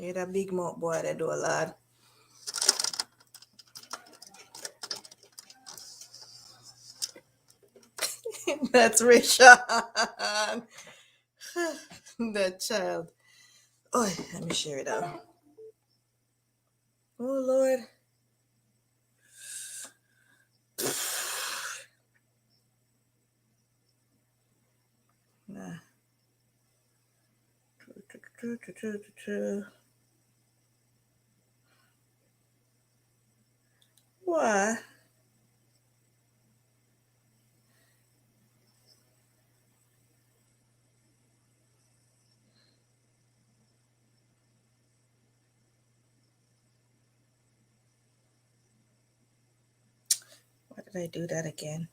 You're that big mouth boy that do a lot. That's Rishan. That child. Oh, let me share it out. Oh Lord. Nah. Why? Why did I do that again?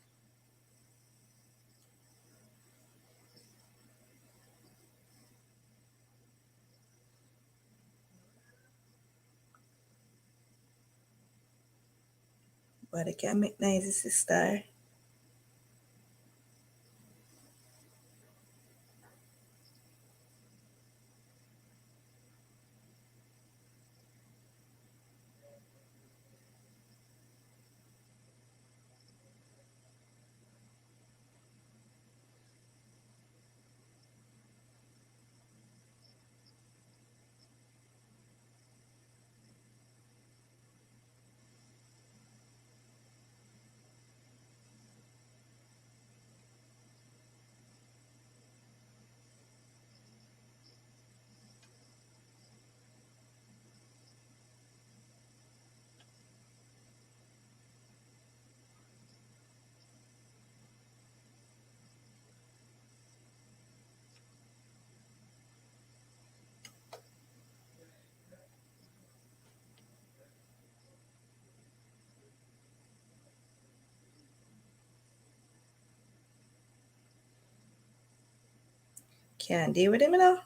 But I can't make noisy sister. Can't deal with him now.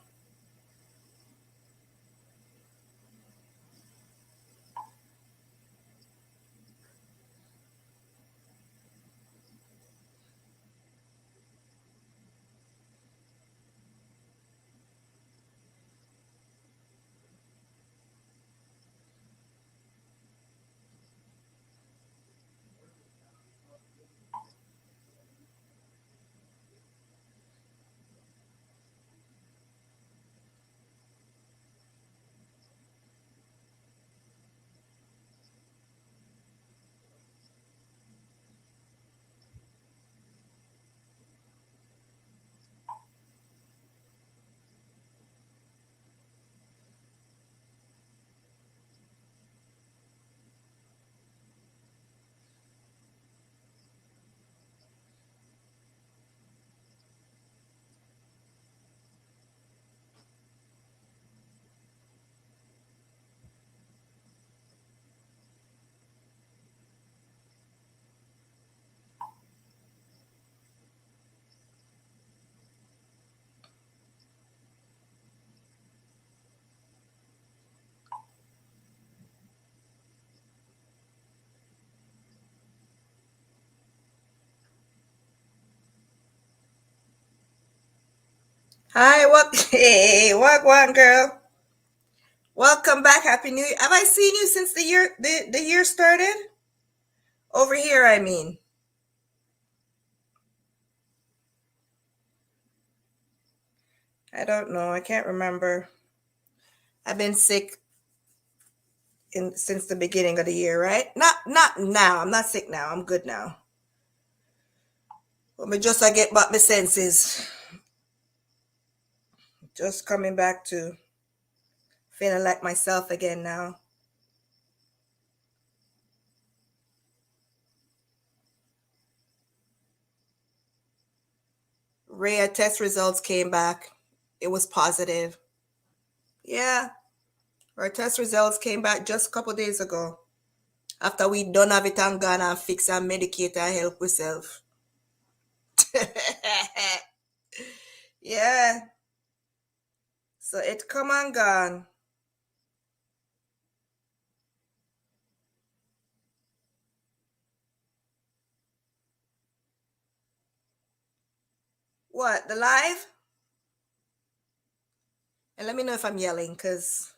Hi, what? Hey, what one girl? Welcome back. Happy New Year. Have I seen you since the year started? Over here, I mean. I don't know. I can't remember. I've been sick since the beginning of the year, right? Not now. I'm not sick now. I'm good now. But me just I get back my senses. Just coming back to feeling like myself again now. Rhea test results came back. It was positive. Yeah, our test results came back just a couple days ago. After we done have it and gone and fix and medicate and help ourselves. Yeah. So it come and gone. What, the live? And let me know if I'm yelling, because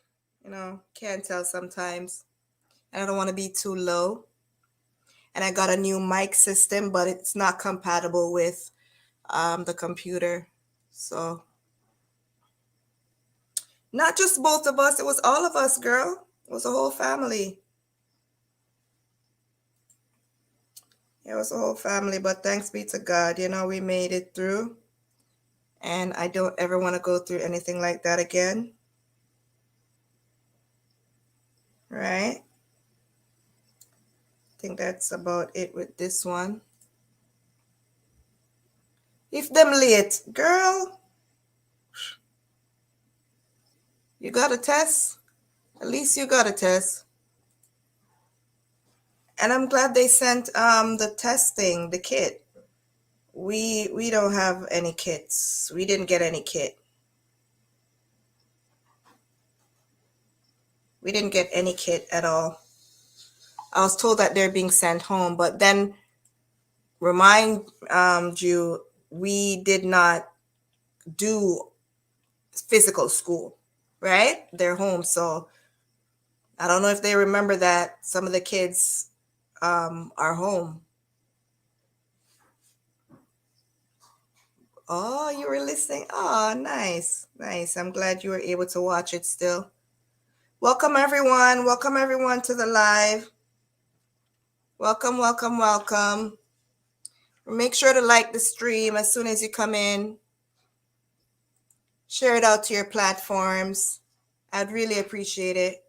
Can't tell sometimes. And I don't want to be too low. And I got a new mic system, but it's not compatible with the computer. So not just both of us, it was all of us, girl. It was a whole family. It was a whole family, but thanks be to God, we made it through. And I don't ever want to go through anything like that again. Right? I think that's about it with this one. If them late, girl, you got a test? At least you got a test. And I'm glad they sent the testing, the kit. We don't have any kits. We didn't get any kit. We didn't get any kit at all. I was told that they're being sent home, but then remind you, we did not do physical school, right? They're home, so I don't know if they remember that some of the kids are home. Oh, you were listening. Oh, nice. Nice. I'm glad you were able to watch it still. Welcome everyone. Welcome everyone to the live. Welcome, welcome, welcome. Make sure to like the stream as soon as you come in. Share it out to your platforms. I'd really appreciate it.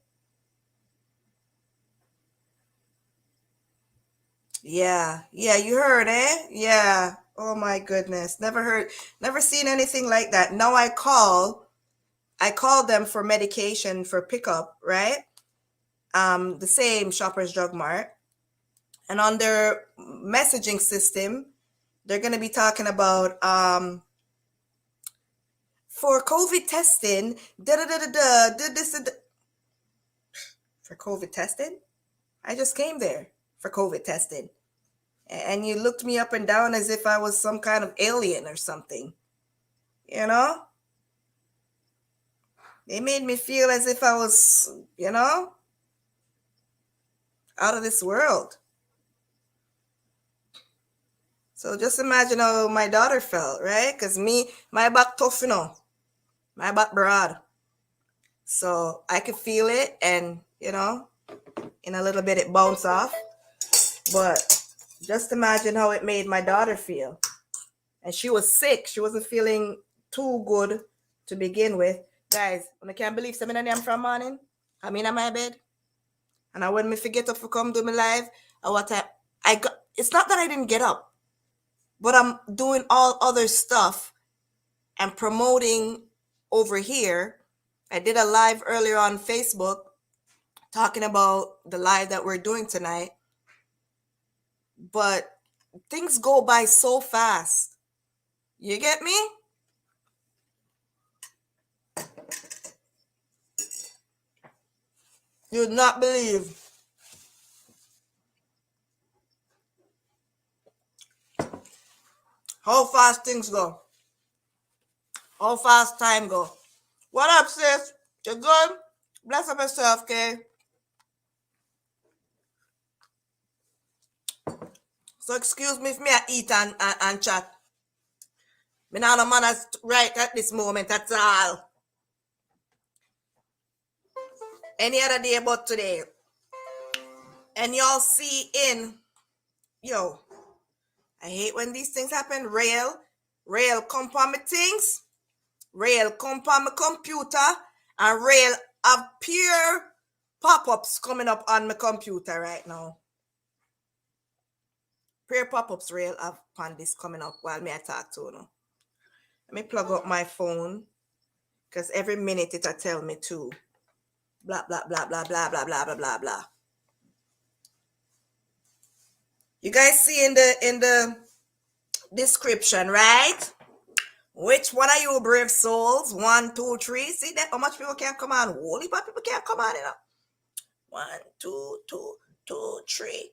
Yeah, you heard, eh? Yeah. Oh my goodness. Never seen anything like that. Now I call them for medication for pickup, right? The same Shoppers Drug Mart. And on their messaging system, they're going to be talking about for COVID testing, for COVID testing. I just came there for COVID testing. And you looked me up and down as if I was some kind of alien or something. They made me feel as if I was, out of this world. So just imagine how my daughter felt, right? Because my back tough, my back broad. So I could feel it and, in a little bit it bounced off. But just imagine how it made my daughter feel. And she was sick. She wasn't feeling too good to begin with. Guys, I can't believe something I'm from morning. I'm in my bed. And when me forget to come do my live, I got, it's not that I didn't get up, but I'm doing all other stuff and promoting over here. I did a live earlier on Facebook talking about the live that we're doing tonight. But things go by so fast. You get me? You'd not believe how fast things go. How fast time go. What up, sis? You good? Bless up yourself, okay? So excuse me if me I eat and chat. Me not no manners right at this moment, that's all. Any other day but today. And y'all see yo, I hate when these things happen. Rayel come on my things. Rayel come on my computer. And Rayel have pure pop-ups coming up on my computer right now. Pure pop-ups Rayel have on this coming up while me I talk to you. Let me plug up my phone. Because every minute it'll tell me to. Blah, blah, blah, blah, blah, blah, blah, blah, blah, blah. You guys see in the description, right? Which one are you brave souls? 1, 2, 3. See that? How much people can come on? Holy but people can't come on, 1, 2, 2, 2, 3.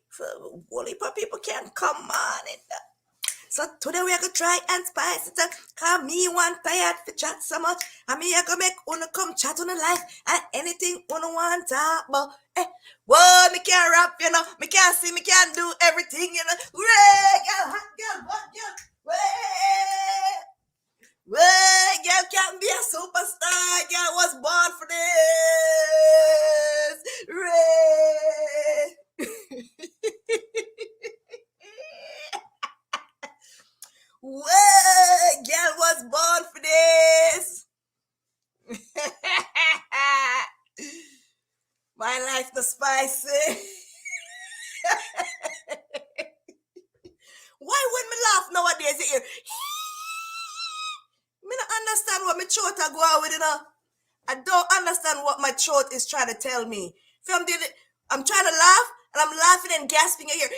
Holy but people can't come on. So today we are gonna try and spice it up. Cause me one tired for chat so much. And me I gonna make una come chat on the life and anything una want talk about. Whoa, me can't rap, you know. Me can't sing, me can't do everything, you know. Ray, girl, hot girl, what girl? Way, girl can't be a superstar. Girl was born for this. Ray. Way, girl was born for this. My life the spicy. Why when me laugh nowadays? You hear? Me not understand what my throat I go out with, you know. I don't understand what my throat is trying to tell me. If I'm trying to laugh and I'm laughing and gasping. You hear?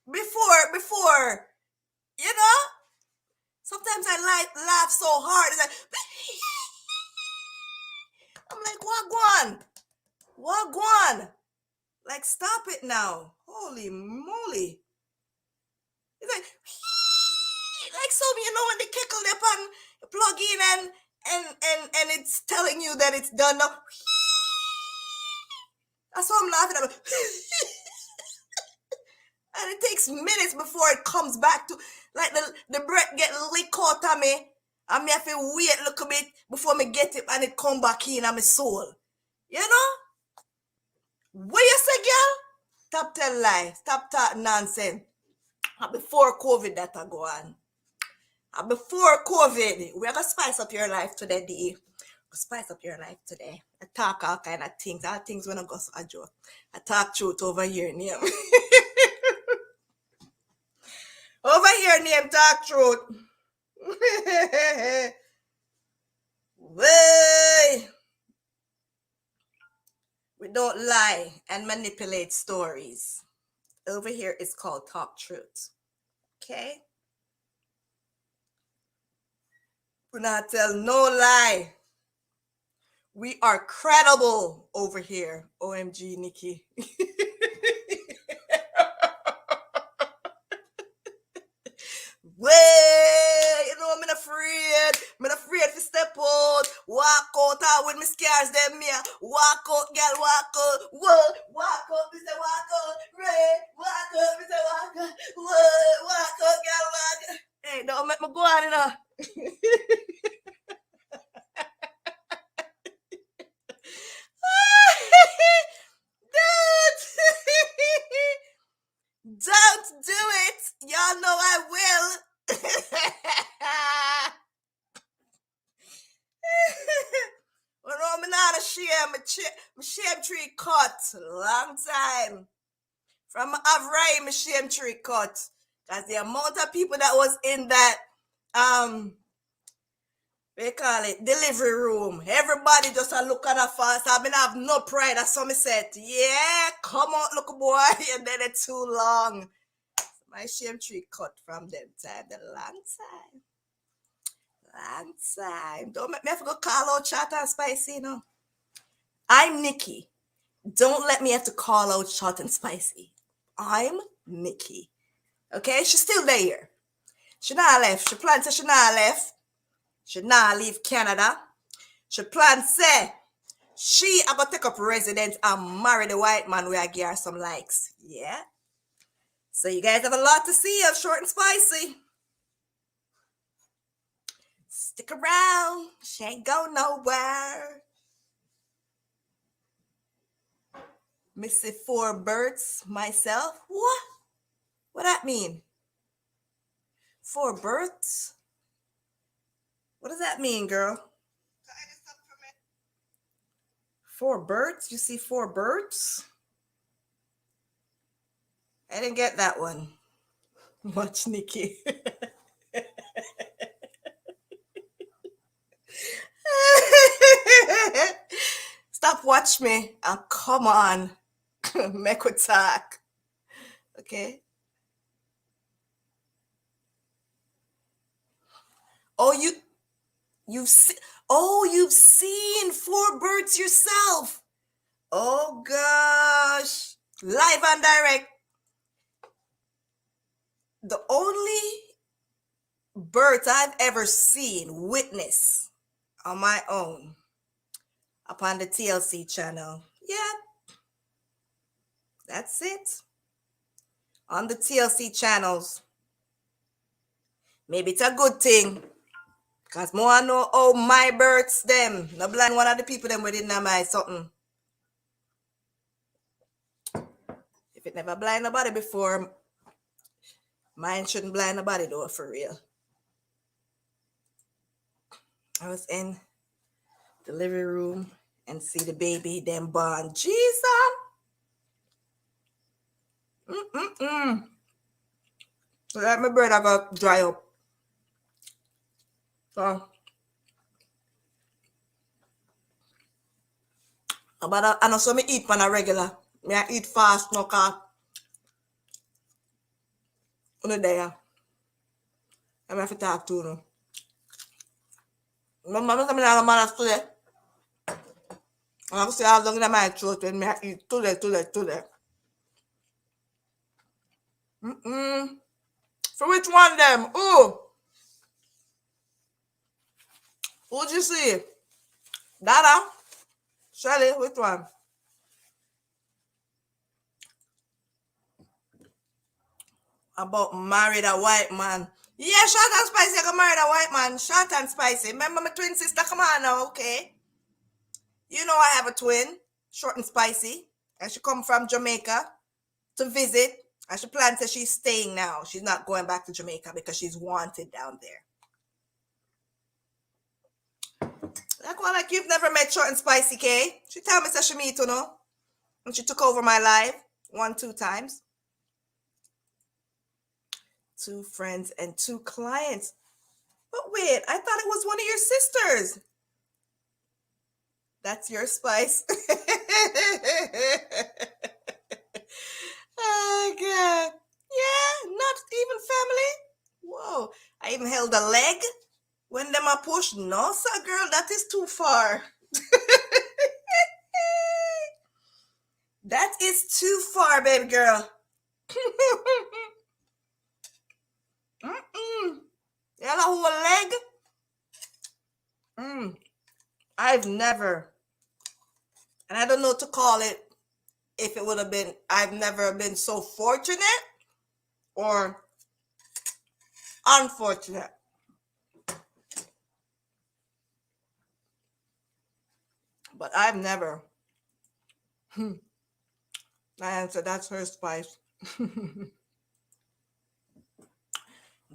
Before, you know. Sometimes I laugh so hard. It's like, I'm like, what gone? Like, stop it now. Holy moly. It's like some, you know, when they kickle the pan, plug in and it's telling you that it's done now. That's why I'm laughing at. And it takes minutes before it comes back to, like, the breath get lick out of me. And me have to wait a little bit before me get it and it come back in on my soul. You know? What you say, girl? Stop telling lies. Stop talking nonsense. And before COVID that I go on. And before COVID, we're going to spice up your life today, D. Spice up your life today. I talk all kind of things. All things when I go a joke. I talk truth over here, name. Over here, name talk truth. Way. We don't lie and manipulate stories. Over here it's called talk truth. Okay? We not tell no lie. We are credible over here. OMG, Nikki. Way, you know, I'm afraid. I'm afraid to step out. Walk out with my scars, them me. Walk out, girl, walk out. Whoa, walk out, Mr. Walk out. Ray, walk out, Mr. Walk out. Whoa, walk out, girl, walk out. Hey, don't make me go on, you know. Don't do it. Y'all know I will. Well, no, I'm not ashamed. My shame tree cut long time. From I've my shame tree cut. Because the amount of people that was in that they call it delivery room. Everybody just a look at her fast. I mean, I have no pride. That's what I said. Yeah, come on, look boy. And then it's too long. My shame tree cut from them time. The long time. Long time. Don't make me have to go call out Chat and Spicy, you know. I'm Nikki. Don't let me have to call out Short and Spicy. I'm Nikki. Okay? She's still there. She not left. She planned to she not left. She not leave Canada. She planned say she I go take up residence and marry the white man where I give her some likes. Yeah. So you guys have a lot to see of Short and Spicy. Stick around. She ain't go nowhere. Missy 4 birds myself. What that mean? 4 birds? What does that mean, girl? 4 birds? You see 4 birds? I didn't get that one. Watch Nikki. Stop watch me and come on. Make we talk. Okay? Oh, you've seen 4 birds yourself. Oh gosh. Live and direct. The only birth I've ever seen, witness on my own upon the TLC channel. Yeah, that's it. On the TLC channels. Maybe it's a good thing. Because more know how my births them. No blind one of the people them within my something. If it never blind nobody before, mine shouldn't blind nobody though, for real. I was in the living room and see the baby then born. Jesus! So that my bread I got dry up. So but I know so me eat pan a regular. Me I eat fast no car. On there. I have to talk to you. My mama tell me that I'm mad today. I say how long in my throat when me I eat today. For which one them? Who'd you see? Dada? Shelly, which one? About married a white man. Yeah, short and spicy, I got married a white man. Short and spicy. Remember my twin sister? Come on now, okay? You know I have a twin, short and spicy. And she come from Jamaica to visit. And she plans that she's staying now. She's not going back to Jamaica because she's wanted down there. Like one like you've never met short and spicy, Kay. She tell me that she meet, you know. And she took over my life 1-2 times. 2 friends and 2 clients. But wait, I thought it was one of your sisters. That's your spice. Oh, God. Yeah, not even family. Whoa. I even held a leg when them are pushed. No, sir, girl, that is too far. That is too far, baby girl. Yalla who a leg? I've never, and I don't know what to call it, if it would have been, I've never been so fortunate or unfortunate. But I've never. I answer, that's her spice.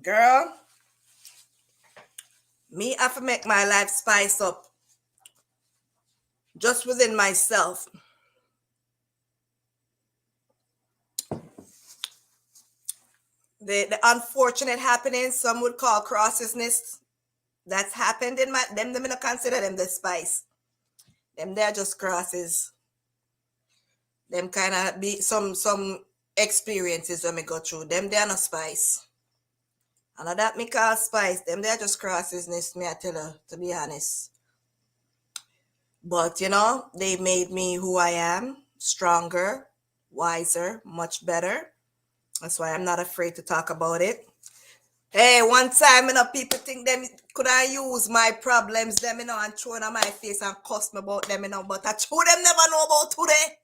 Girl, me have to make my life spice up just within myself. The unfortunate happenings, some would call crossedness, that's happened in my them I don't consider them the spice. Them they're just crosses. Them kind of be some experiences when me go through. Them they're not spice. And that me call spice. Them they're just crossedness, me I tell her, to be honest. But you know, they made me who I am, stronger, wiser, much better. That's why I'm not afraid to talk about it. Hey, one time, you know, people think them could I use my problems, them, you know, and throw it on my face and cuss me about them, you know, but I told them never know about today.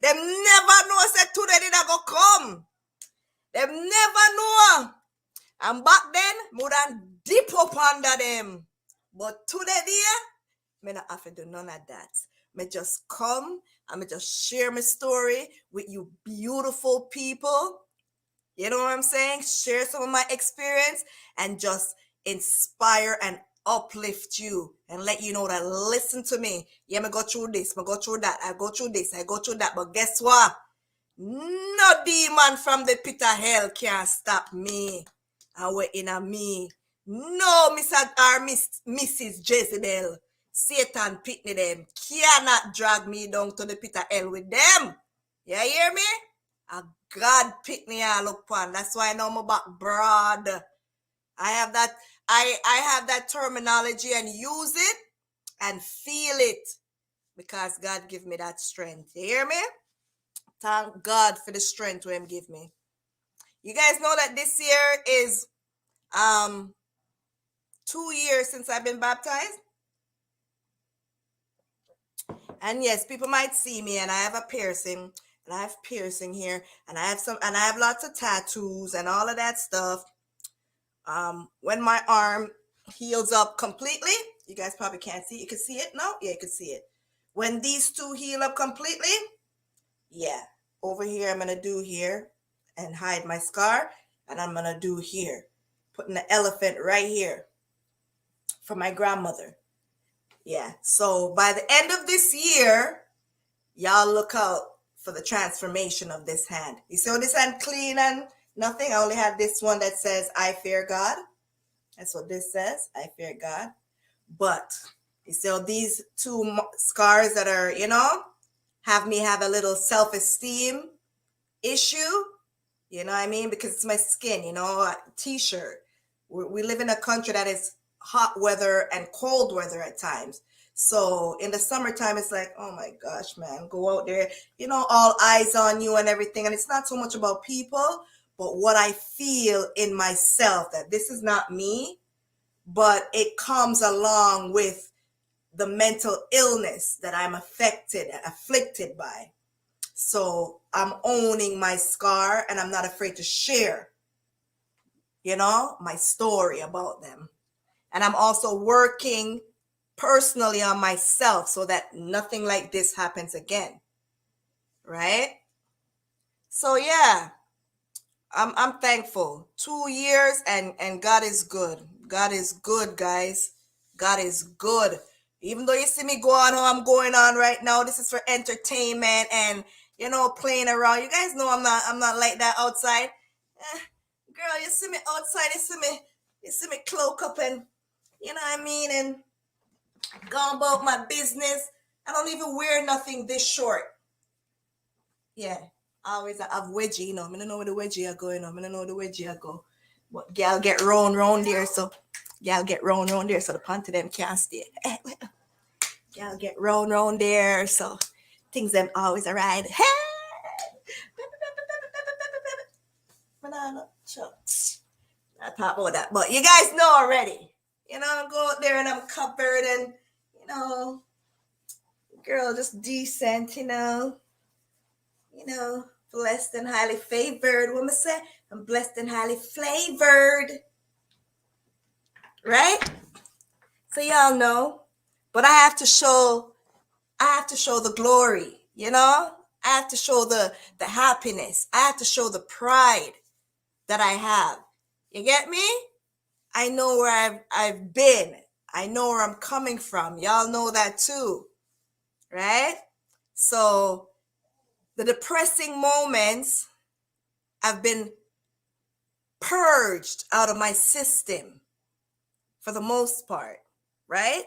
Them never know said today did I go come. Them never know. And back then, would have dip up under them. But today, dear, me not have to do none of that. Me just come and me just share my story with you beautiful people. You know what I'm saying? Share some of my experience and just inspire and uplift you and let you know that listen to me. Yeah, me go through this, me go through that, I go through this, I go through that. But guess what? No demon from the pit of hell can stop me. And we're in a me. No, Mrs. Jezebel, Satan pitney them, cannot drag me down to the pit of hell with them. You hear me? A God pick me all up on. That's why I know my back broad. I have that terminology and use it and feel it because God give me that strength. You hear me? Thank God for the strength Him give me. You guys know that this year is 2 years since I've been baptized. And yes, people might see me and I have a piercing, and I have piercing here, and I have lots of tattoos and all of that stuff. When my arm heals up completely, you guys probably can't see it. You can see it? No? Yeah, you can see it. When these two heal up completely, yeah, over here I'm gonna do here and hide my scar, and I'm gonna do here, putting the elephant right here for my grandmother. Yeah, so by the end of this year, y'all look out for the transformation of this hand. You see how this hand clean and nothing? I only have this one that says, I fear God. That's what this says, I fear God. But you see how these two scars that are, have me have a little self-esteem issue? You know what I mean? Because it's my skin, a t-shirt. We live in a country that is hot weather and cold weather at times. So in the summertime, it's like, oh my gosh, man, go out there, all eyes on you and everything. And it's not so much about people, but what I feel in myself, that this is not me, but it comes along with the mental illness that I'm afflicted by. So I'm owning my scar, and I'm not afraid to share, my story about them. And I'm also working personally on myself so that nothing like this happens again. Right? So yeah, I'm thankful. 2 years, and God is good. God is good, guys. God is good. Even though you see me go on how I'm going on right now, this is for entertainment and playing around. You guys know I'm not like that outside. Girl, you see me outside, you see me cloak up and you know what I mean, and go about my business. I don't even wear nothing this short. Yeah. I always have wedgie, I don't know where the wedgie are going. I don't know where the wedgie are go. But gal get round there, so gal get round there, so the panty them can't stay. Gal get round there, so things them always alright. Hey! Banana chucks. I talk about that, but you guys know already. Go out there and I'm covered and girl, just decent, blessed and highly favored. What am I say? I'm blessed and highly flavored. Right? So y'all know. But I have to show the glory, I have to show the happiness. I have to show the pride that I have. You get me? I know where I've been. I know where I'm coming from. Y'all know that too. Right? So the depressing moments have been purged out of my system for the most part, right?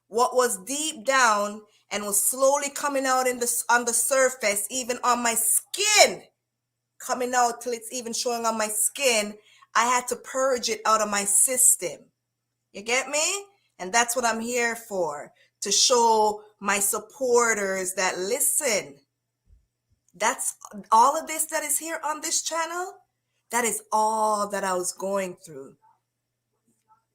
What was deep down and was slowly coming out on the surface, even on my skin, coming out till it's even showing on my skin, I had to purge it out of my system. You get me? And that's what I'm here for, to show my supporters that, listen, that's all of this that is here on this channel. That is all that I was going through.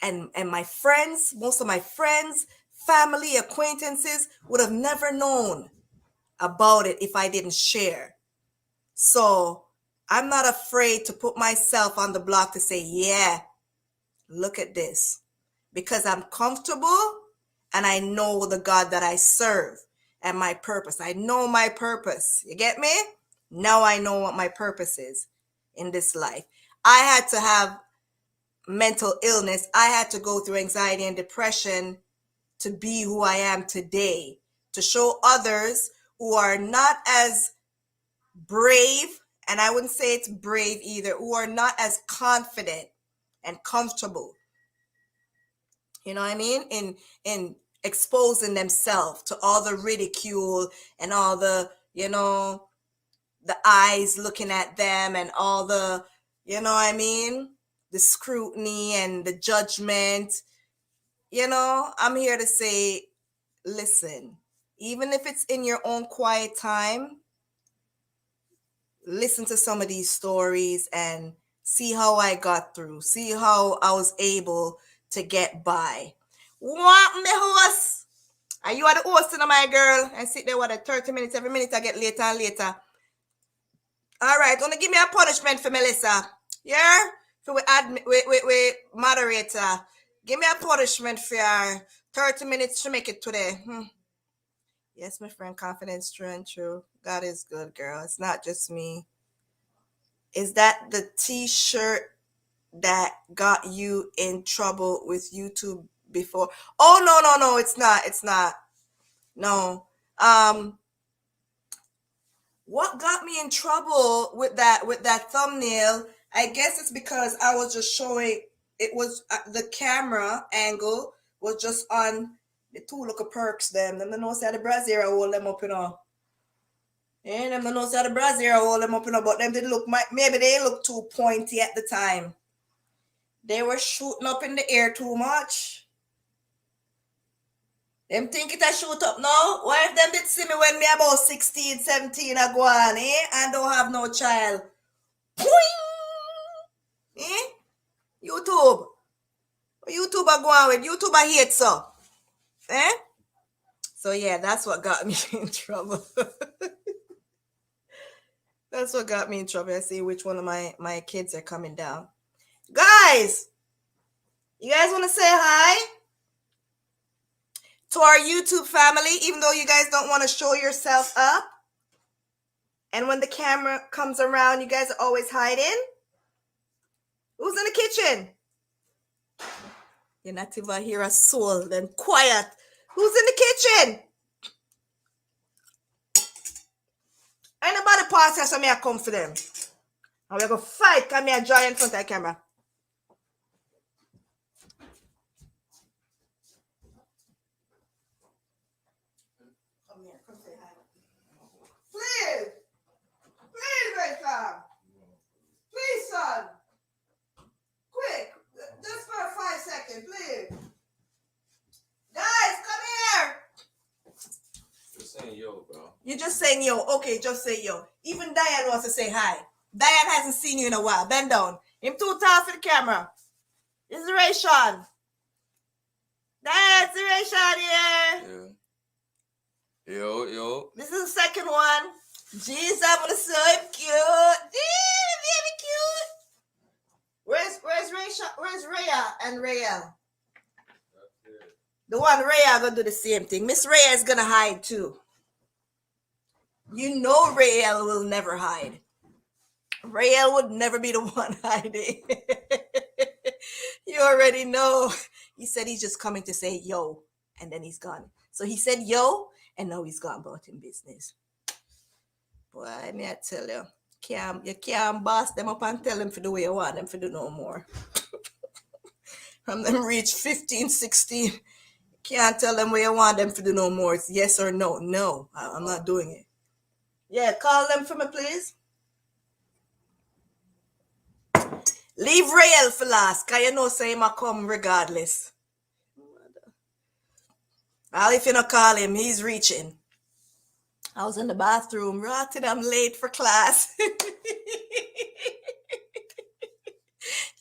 And my friends, most of my friends, family, acquaintances would have never known about it if I didn't share. So I'm not afraid to put myself on the block to say, yeah, look at this. Because I'm comfortable and I know the God that I serve and my purpose. I know my purpose. You get me? Now I know what my purpose is in this life. I had to have mental illness. I had to go through anxiety and depression to be who I am today, to show others who are not as brave, and I wouldn't say it's brave either, who are not as confident and comfortable, you know what I mean, in exposing themselves to all the ridicule and all the, the eyes looking at them and all the, you know what I mean, the scrutiny and the judgment. I'm here to say, listen, even if it's in your own quiet time, listen to some of these stories and see how I got through, see how I was able to get by. What me host? Are you are the host, my girl? And sit there with 30 minutes. Every minute I get later and later. All right, gonna give me a punishment for Melissa. Yeah? For we moderator. Give me a punishment for her. 30 minutes to make it today. Yes, my friend, confidence, true and true. God is good, girl. It's not just me. Is that the t-shirt that got you in trouble with YouTube before? Oh, no, it's not. No. What got me in trouble with that thumbnail? I guess it's because I was just showing, it was the camera angle was just on the two little perks them. Them know say the brazier hold them up, you know. And them know say the brazier hold them up, you know, but them did look, maybe they look too pointy at the time. They were shooting up in the air too much. Them think it a shoot up now. What if them did see me when me about 16, 17 I go on, and don't have no child? Poing! YouTube. YouTube I go on with. YouTube I hate so. So yeah, that's what got me in trouble. That's what got me in trouble. I see which one of my kids are coming down. Guys, you guys want to say hi to our YouTube family, even though you guys don't want to show yourself up? And when the camera comes around, you guys are always hiding? Who's in the kitchen? You're not even hear a soul, then quiet. Who's in the kitchen? Anybody pass here so me I come for them. And we're going to fight. Come here, join in front of the camera. Come here, come say hi. Please. Please, Rayel. Please, son. Quick. Just for 5 seconds, please. Guys, come here. Just saying yo, bro. You're just saying yo. Okay, just say yo. Even Diane wants to say hi. Diane hasn't seen you in a while. Bend down. Him too tall for the camera. This is Rayshawn. Diane, it's Rayshawn here. Yeah. Yo. This is the second one. Jeez, I'm gonna say him cute. Damn, baby cute. Where's Rayshawn? Where's Rhea and Rayel? The one Rhea gonna do the same thing. Miss Rhea is gonna hide too. You know Rayel will never hide. Rayel would never be the one hiding. You already know. He said he's just coming to say yo, and then he's gone. So he said yo, and now he's gone about him business. Boy, I may tell you, you can't boss them up and tell them for the way you want them for do no more. From them reach 15, 16, can't tell them where you want them to do no more. It's yes or no. No, I'm not doing it. Yeah, call them for me, please. Leave Rayel for last, because you know say him come regardless. Well, if you not call him, he's reaching. I was in the bathroom, rotted. I'm late for class.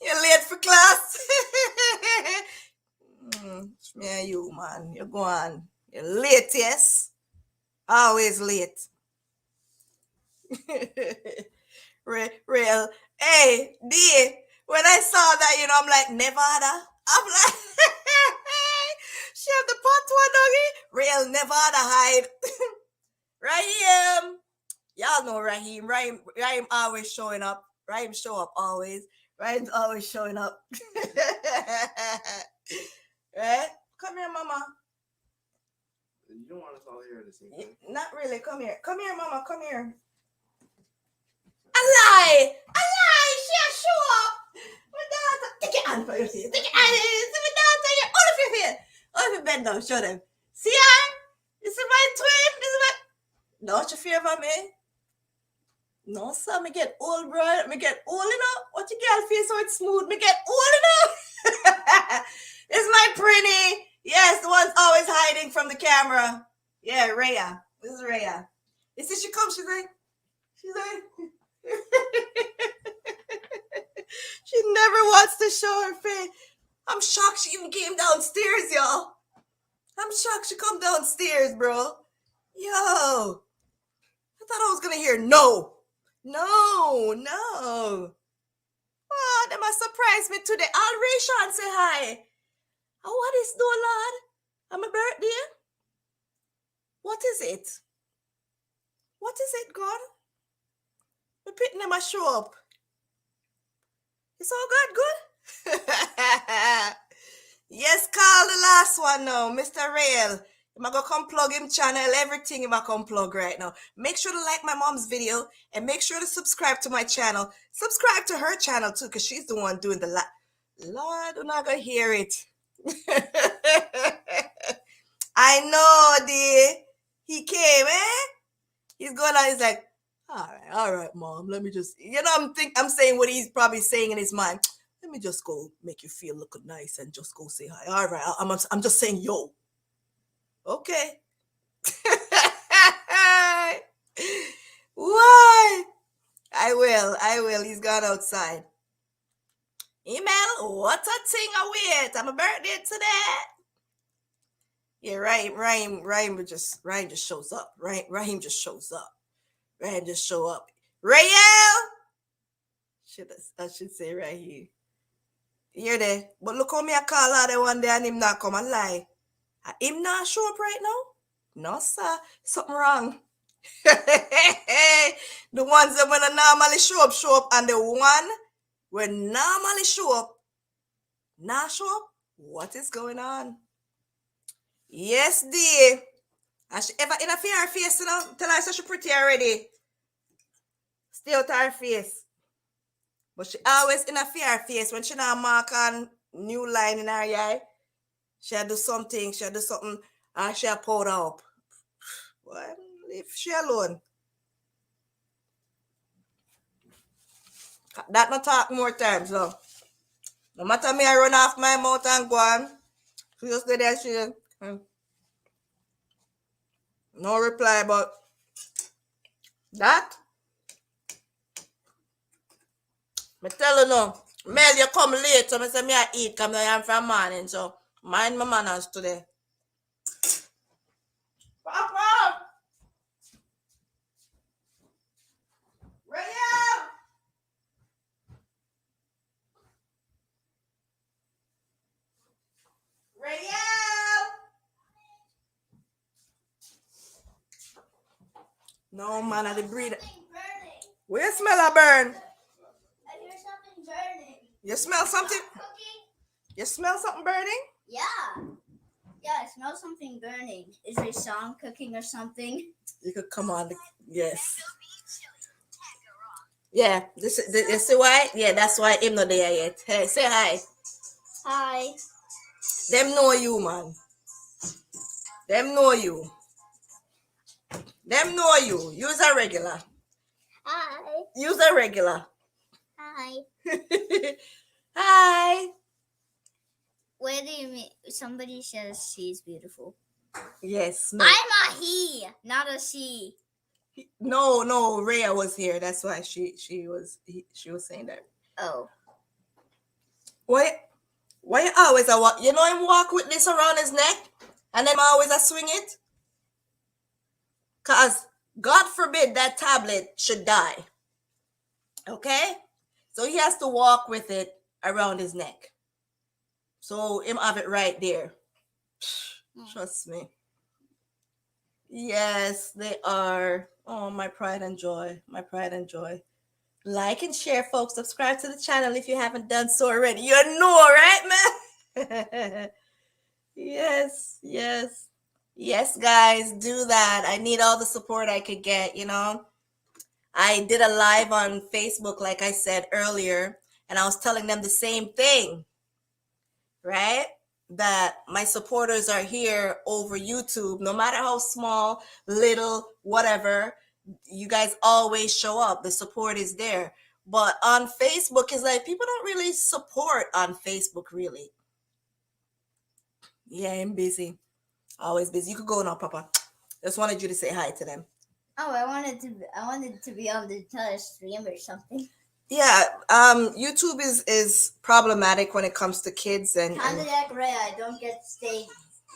You're late for class? Yeah, you, man. You're going. You're late, yes? Always late. Real. Hey, D, when I saw that, you know, I'm like, Nevada. I'm like, she have the pot one, doggy. Real Nevada hide. Raheem. Y'all know Raheem. Raheem always showing up. Raheem show up always. Raheem's always showing up. Right? Come here, mama. You don't want us all here at the same time. Not really. Come here. Come here, mama. Come here. A lie. She show up. My daughter. Take your hand for your face. Take your hand. See my daughter here. All of your face. All of your bend down. Show them. See her? This is my twin. This is my... Don't you fear for me? No, sir. Me get old, bro. Me get old enough. What your girl face so it's smooth. Me get old enough. It's my pretty. Yes, the one's always hiding from the camera. Yeah, Rhea. This is Rhea. You see she comes, she's like, She never wants to show her face. I'm shocked she even came downstairs, y'all. I'm shocked she come downstairs, bro. Yo. I thought I was gonna hear no. No, no. Oh, they must surprise me today. I'll reach and say hi. Oh, what is no, lad? On my birthday? What is it? What is it, God? My pitting them a show up. It's all good, good? Yes, call the last one now, Mr. Rayel. I'm gonna come plug him channel, everything I'm come plug right now. Make sure to like my mom's video and make sure to subscribe to my channel. Subscribe to her channel too, because she's the one doing the Lord, I'm not gonna hear it. I know, dear. He came, eh? He's going on, he's like, all right, mom. Let me just, I'm saying what he's probably saying in his mind. Let me just go make you feel look nice and just go say hi. All right, I'm just saying yo. Okay. Why? I will. He's gone outside. Email, what a thing I wait. I'm a birthday today. Yeah, Raheem just shows up. Raheem just shows up. Raheem just show up. Rayel! I should say right here. Hear there? But look how me I call her the one day and him not come and lie. Him not show up right now? No, sir. Something wrong. The ones that when I normally show up, and the one when normally show up, not show up? What is going on? Yes, dear. Has she ever interfere her face, you know? Tell her she's pretty already. Stay out her face. But she always interfere her face when she not mark on new line in her eye. She'll do something, and she'll powder up. Well, leave she alone. That not talk more times, so. No matter me, I run off my mouth and go on. She just did that shit. No reply, but that. Me tell you no. Mel, you come late, so I say me I eat, come I am from morning, so mind my manners today. Papa! Rayel! Rayel! No, man, I the breed. Where you smell a burn? I hear something burning. You smell something? Cooking? You smell something burning? Yeah. Yeah, I smell something burning. Is there song cooking or something? You could come on. Yes. Yeah. This see why? Yeah, that's why him not there yet. Hey, say hi. Hi. Them know you, man. Them know you. Them know you. Use a regular. Hi. Use a regular. Hi. Hi. What do you mean? Somebody says she's beautiful. Yes. No. I'm a he, not a she. No. Rhea was here. That's why she was saying that. Oh. Why you always a walk? You know him walk with this around his neck, and then always a swing it. Cause God forbid that tablet should die. Okay, so he has to walk with it around his neck. So him have it right there. Trust me. Yes, they are. Oh, my pride and joy. My pride and joy. Like and share, folks. Subscribe to the channel if you haven't done so already. You know, right, man? Yes. Yes, guys, do that. I need all the support I could get, you know. I did a live on Facebook, like I said earlier, and I was telling them the same thing, right? That my supporters are here over YouTube, no matter how small, little, whatever. You guys always show up. The support is there. But on Facebook, it's like people don't really support on Facebook, really. Yeah, I'm busy. Always busy. You could go now, Papa. Just wanted you to say hi to them. Oh, I wanted to be on the stream or something. Yeah, YouTube is problematic when it comes to kids Kind and of like Rhea. I don't get stage.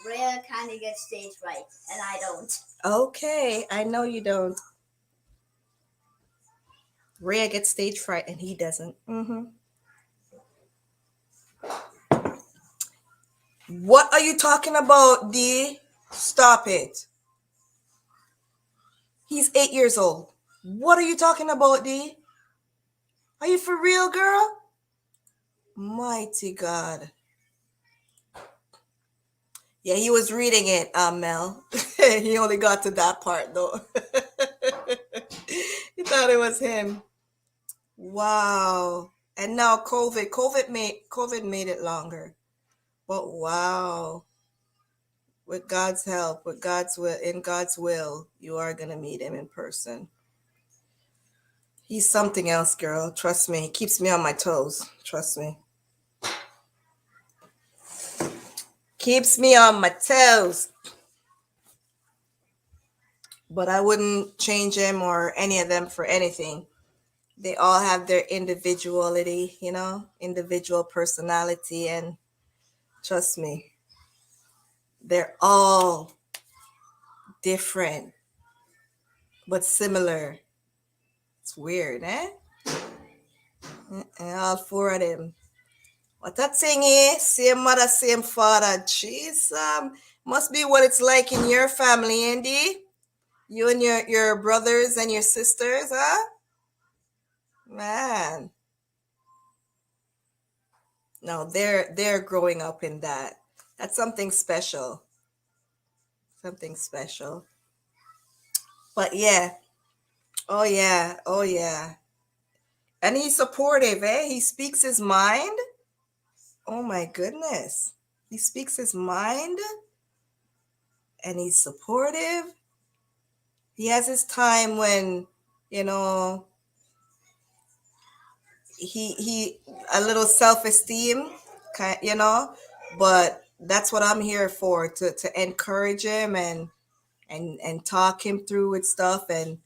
Rhea kind of gets stage fright, and I don't. okay, I know you don't. Rhea gets stage fright and he doesn't. What are you talking about, D? Stop it. He's 8 years old. What are you talking about, D? Are you for real, girl? Mighty God. Yeah, he was reading it, Mel. He only got to that part though. He thought it was him. Wow. And now COVID made it longer. But wow. With God's help, with God's will, in God's will, you are gonna meet him in person. He's something else, girl. Trust me. He keeps me on my toes. Trust me. Keeps me on my toes. But I wouldn't change him or any of them for anything. They all have their individuality, individual personality, and trust me, they're all different but similar. It's weird, eh? All four of them. What that thing is, same mother, same father. Jeez, must be what it's like in your family, Andy. You and your brothers and your sisters, huh? Man, no, they're growing up in that. That's something special. Something special. But yeah, oh yeah, oh yeah. And he's supportive, eh? He speaks his mind. Oh my goodness. He speaks his mind and he's supportive. He has his time when, you know, he a little self-esteem, but that's what I'm here for, to encourage him and talk him through with stuff. And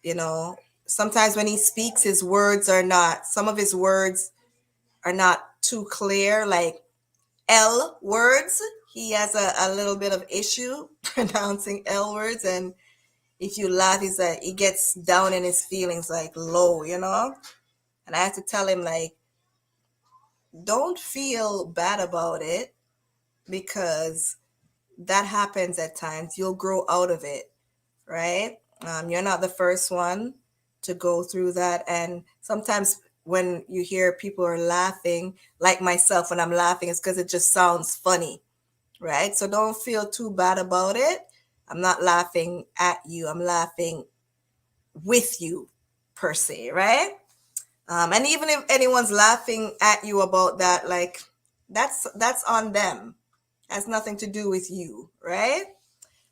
you know sometimes when he speaks, some of his words are not too clear, like L words. He has a little bit of issue pronouncing L words, and if you laugh, he gets down in his feelings, like low. And I have to tell him, like, don't feel bad about it, because that happens at times. You'll grow out of it, right? You're not the first one to go through that. And sometimes when you hear people are laughing, like myself, when I'm laughing, it's because it just sounds funny, right? So don't feel too bad about it. I'm not laughing at you, I'm laughing with you, per se, right? And even if anyone's laughing at you about that, like, that's on them. Has nothing to do with you, right?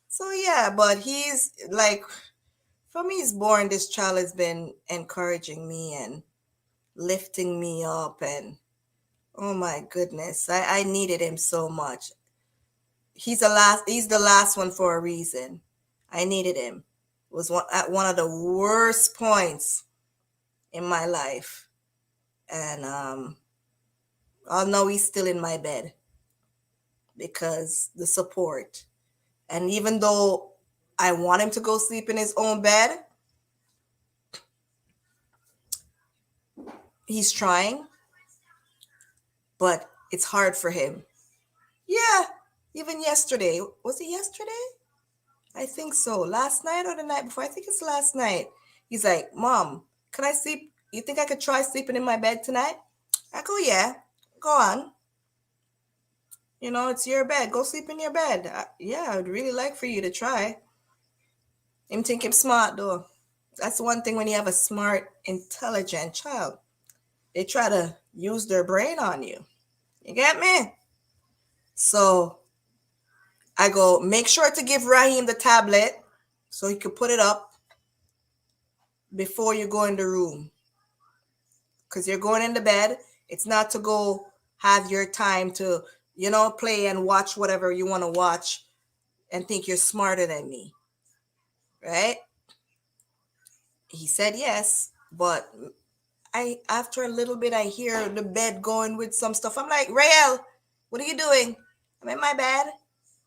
So yeah, but he's like, from he's born, this child has been encouraging me and lifting me up, and oh my goodness, I needed him so much. He's the last one for a reason. I needed him. It was at one of the worst points in my life. And I'll know he's still in my bed because the support. And even though I want him to go sleep in his own bed, he's trying, but it's hard for him. Yeah, even yesterday. Was it yesterday? I think so. Last night or the night before? I think it's last night. He's like, Mom, can I sleep? You think I could try sleeping in my bed tonight? I go, yeah, go on. It's your bed. Go sleep in your bed. Yeah, I would really like for you to try. Him think him smart though. That's one thing when you have a smart, intelligent child. They try to use their brain on you. You get me? So I go, make sure to give Raheem the tablet so he could put it up before you go in the room. Because you're going into bed. It's not to go have your time to, play and watch whatever you want to watch and think you're smarter than me. Right? He said yes, but after a little bit I hear the bed going with some stuff. I'm like, Rayel, what are you doing? I'm in my bed.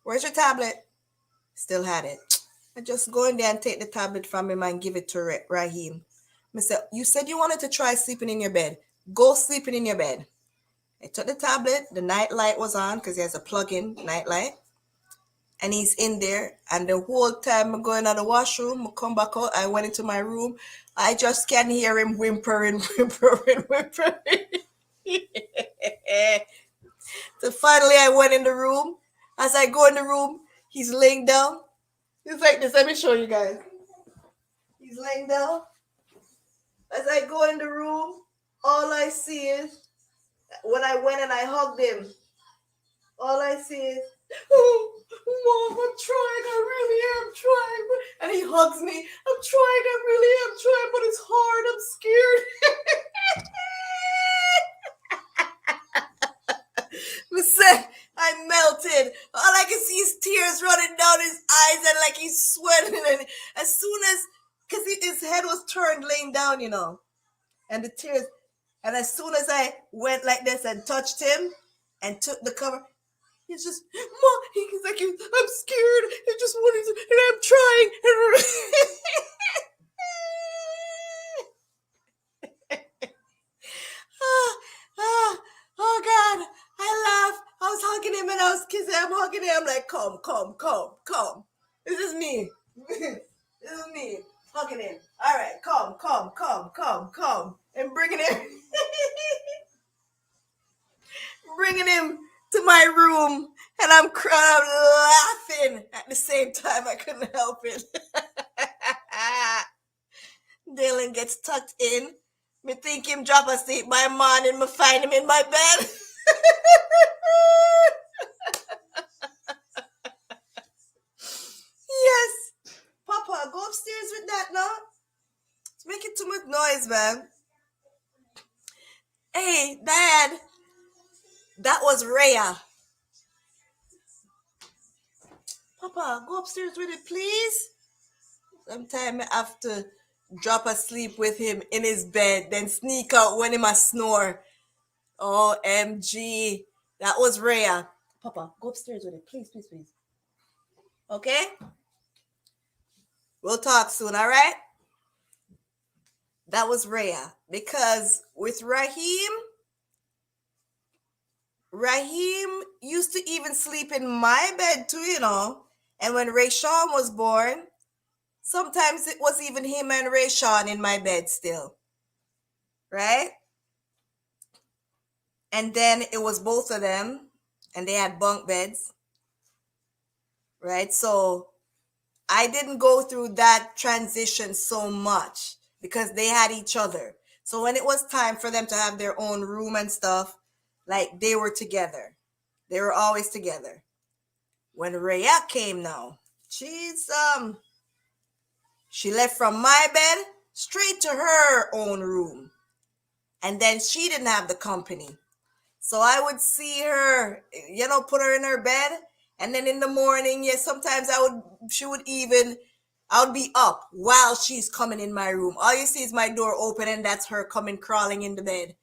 Where's your tablet? Still had it. I just go in there and take the tablet from him and give it to Raheem. I said, you said you wanted to try sleeping in your bed. Go sleeping in your bed. I took the tablet. The night light was on because he has a plug-in night light. And he's in there. And the whole time I'm going to the washroom, I come back out. I went into my room. I just can hear him whimpering, whimpering, whimpering. So finally I went in the room. As I go in the room, he's laying down. He's like this. Let me show you guys. He's laying down. As I go in the room, all I see is when I went and I hugged him, all I see is, oh, Mom, I'm trying. I really am trying. And he hugs me. I'm trying. I really am trying, but it's hard. I'm scared. I melted. All I can see is tears running down his eyes and like he's sweating. And as soon as, because his head was turned laying down, and the tears. And as soon as I went like this and touched him and took the cover, he's just, Mom, he's like, I'm scared. I just wanted to, and I'm trying. Oh God, I laugh. I was hugging him and I was kissing him. I'm hugging him. I'm like, come, come, come, come. This is me. This is me hugging him. All right, come, come, come, come, come, and bringing him, bringing him to my room, and I'm crying, I'm laughing at the same time. I couldn't help it. Dylan gets tucked in. Me think him drop asleep by morning. Me find him in my bed. Yes. Papa, go upstairs with that now. It's making too much noise, man. Hey, Dad. That was Rhea. Papa, go upstairs with it, please. Sometime I have to drop asleep with him in his bed, then sneak out when he must snore. OMG. That was Rhea. Papa, go upstairs with it, please, please, please. Okay? We'll talk soon, all right? That was Rhea. Because with Raheem used to even sleep in my bed too. And when Rayshawn was born, sometimes it was even him and Rayshawn in my bed still. Right? And then it was both of them, and they had bunk beds. Right? So I didn't go through that transition so much because they had each other. So when it was time for them to have their own room and stuff, like they were together. They were always together. When Rhea came now, she left from my bed straight to her own room. And then she didn't have the company. So I would see her, put her in her bed. And then in the morning, sometimes I would be up while she's coming in my room. All you see is my door open and that's her coming crawling in the bed.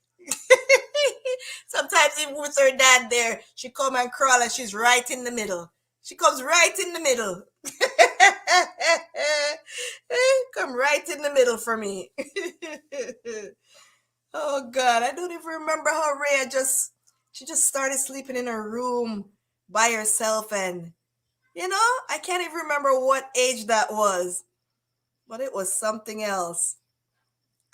Sometimes even with her dad there, she come and crawl and she's right in the middle. She comes right in the middle. Come right in the middle for me. Oh God, I don't even remember how Rhea she just started sleeping in her room by herself, and I can't even remember what age that was, but it was something else.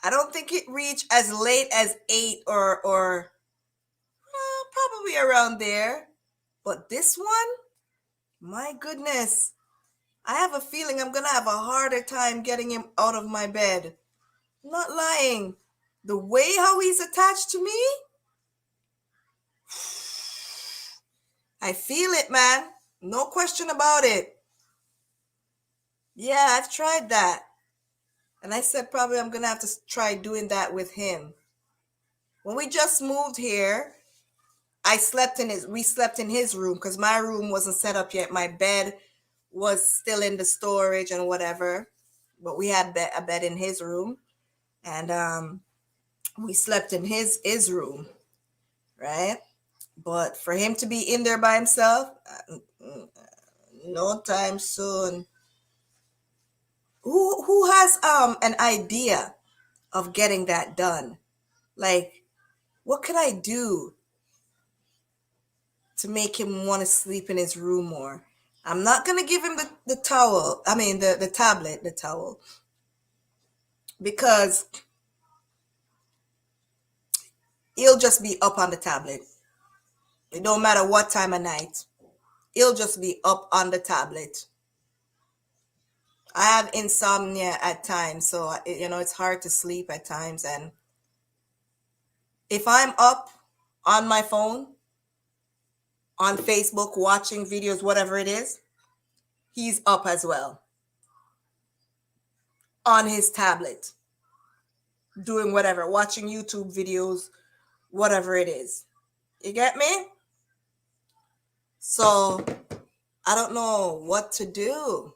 I don't think it reached as late as 8 or probably around there. But this one, my goodness, I have a feeling I'm gonna have a harder time getting him out of my bed. I'm not lying. The way how he's attached to me, I feel it, man. No question about it. Yeah, I've tried that. And I said probably I'm going to have to try doing that with him. When we just moved here, we slept in his room because my room wasn't set up yet. My bed was still in the storage and whatever. but we had a bed in his room, and we slept in his room, right? But for him to be in there by himself, no time soon. Who has an idea of getting that done? Like, what could I do to make him want to sleep in his room more? I'm not gonna give him the towel. I mean the tablet, the towel, because he'll just be up on the tablet. It don't matter what time of night. He'll just be up on the tablet. I have insomnia at times, so it's hard to sleep at times. And if I'm up on my phone, on Facebook, watching videos, whatever it is, he's up as well on his tablet, doing whatever, watching YouTube videos, whatever it is. You get me? So I don't know what to do.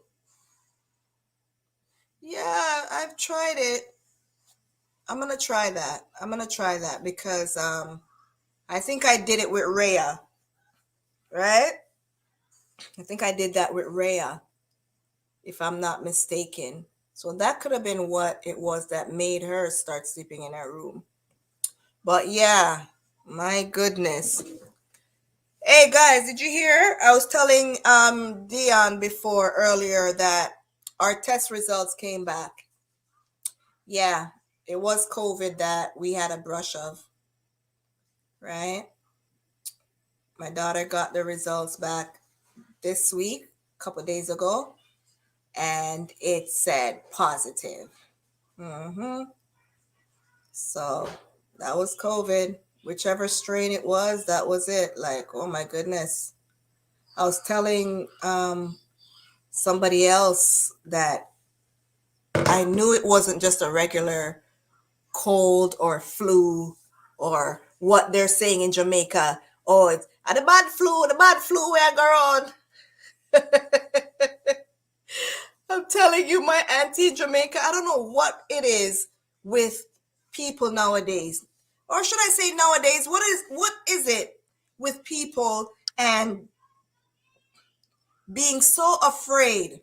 Yeah, I've tried it. I'm gonna try that. I'm gonna try that because I think I did it with Rhea, right? I think I did that with Rhea, if I'm not mistaken. So that could have been what it was that made her start sleeping in her room. But yeah, my goodness. Hey guys, did you hear? I was telling Dion before earlier that our test results came back. Yeah, it was COVID that we had a brush of, right? My daughter got the results back this week, a couple days ago, and it said positive. So that was COVID. Whichever strain it was, that was it. Like, oh my goodness. I was telling somebody else that I knew it wasn't just a regular cold or flu or what they're saying in Jamaica. Oh, it's the bad flu where I go on. I'm telling you, my auntie in Jamaica, I don't know what it is with people nowadays. Or should I say nowadays, what is it with people and being so afraid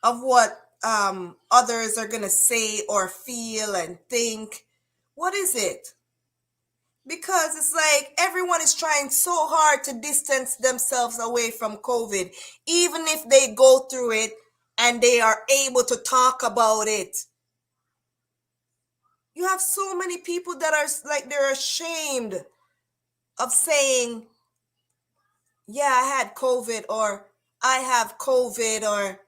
of what others are going to say or feel and think? What is it? Because it's like everyone is trying so hard to distance themselves away from COVID, even if they go through it and they are able to talk about it. You have so many people that are like, they're ashamed of saying, yeah, I had COVID, or I have COVID, or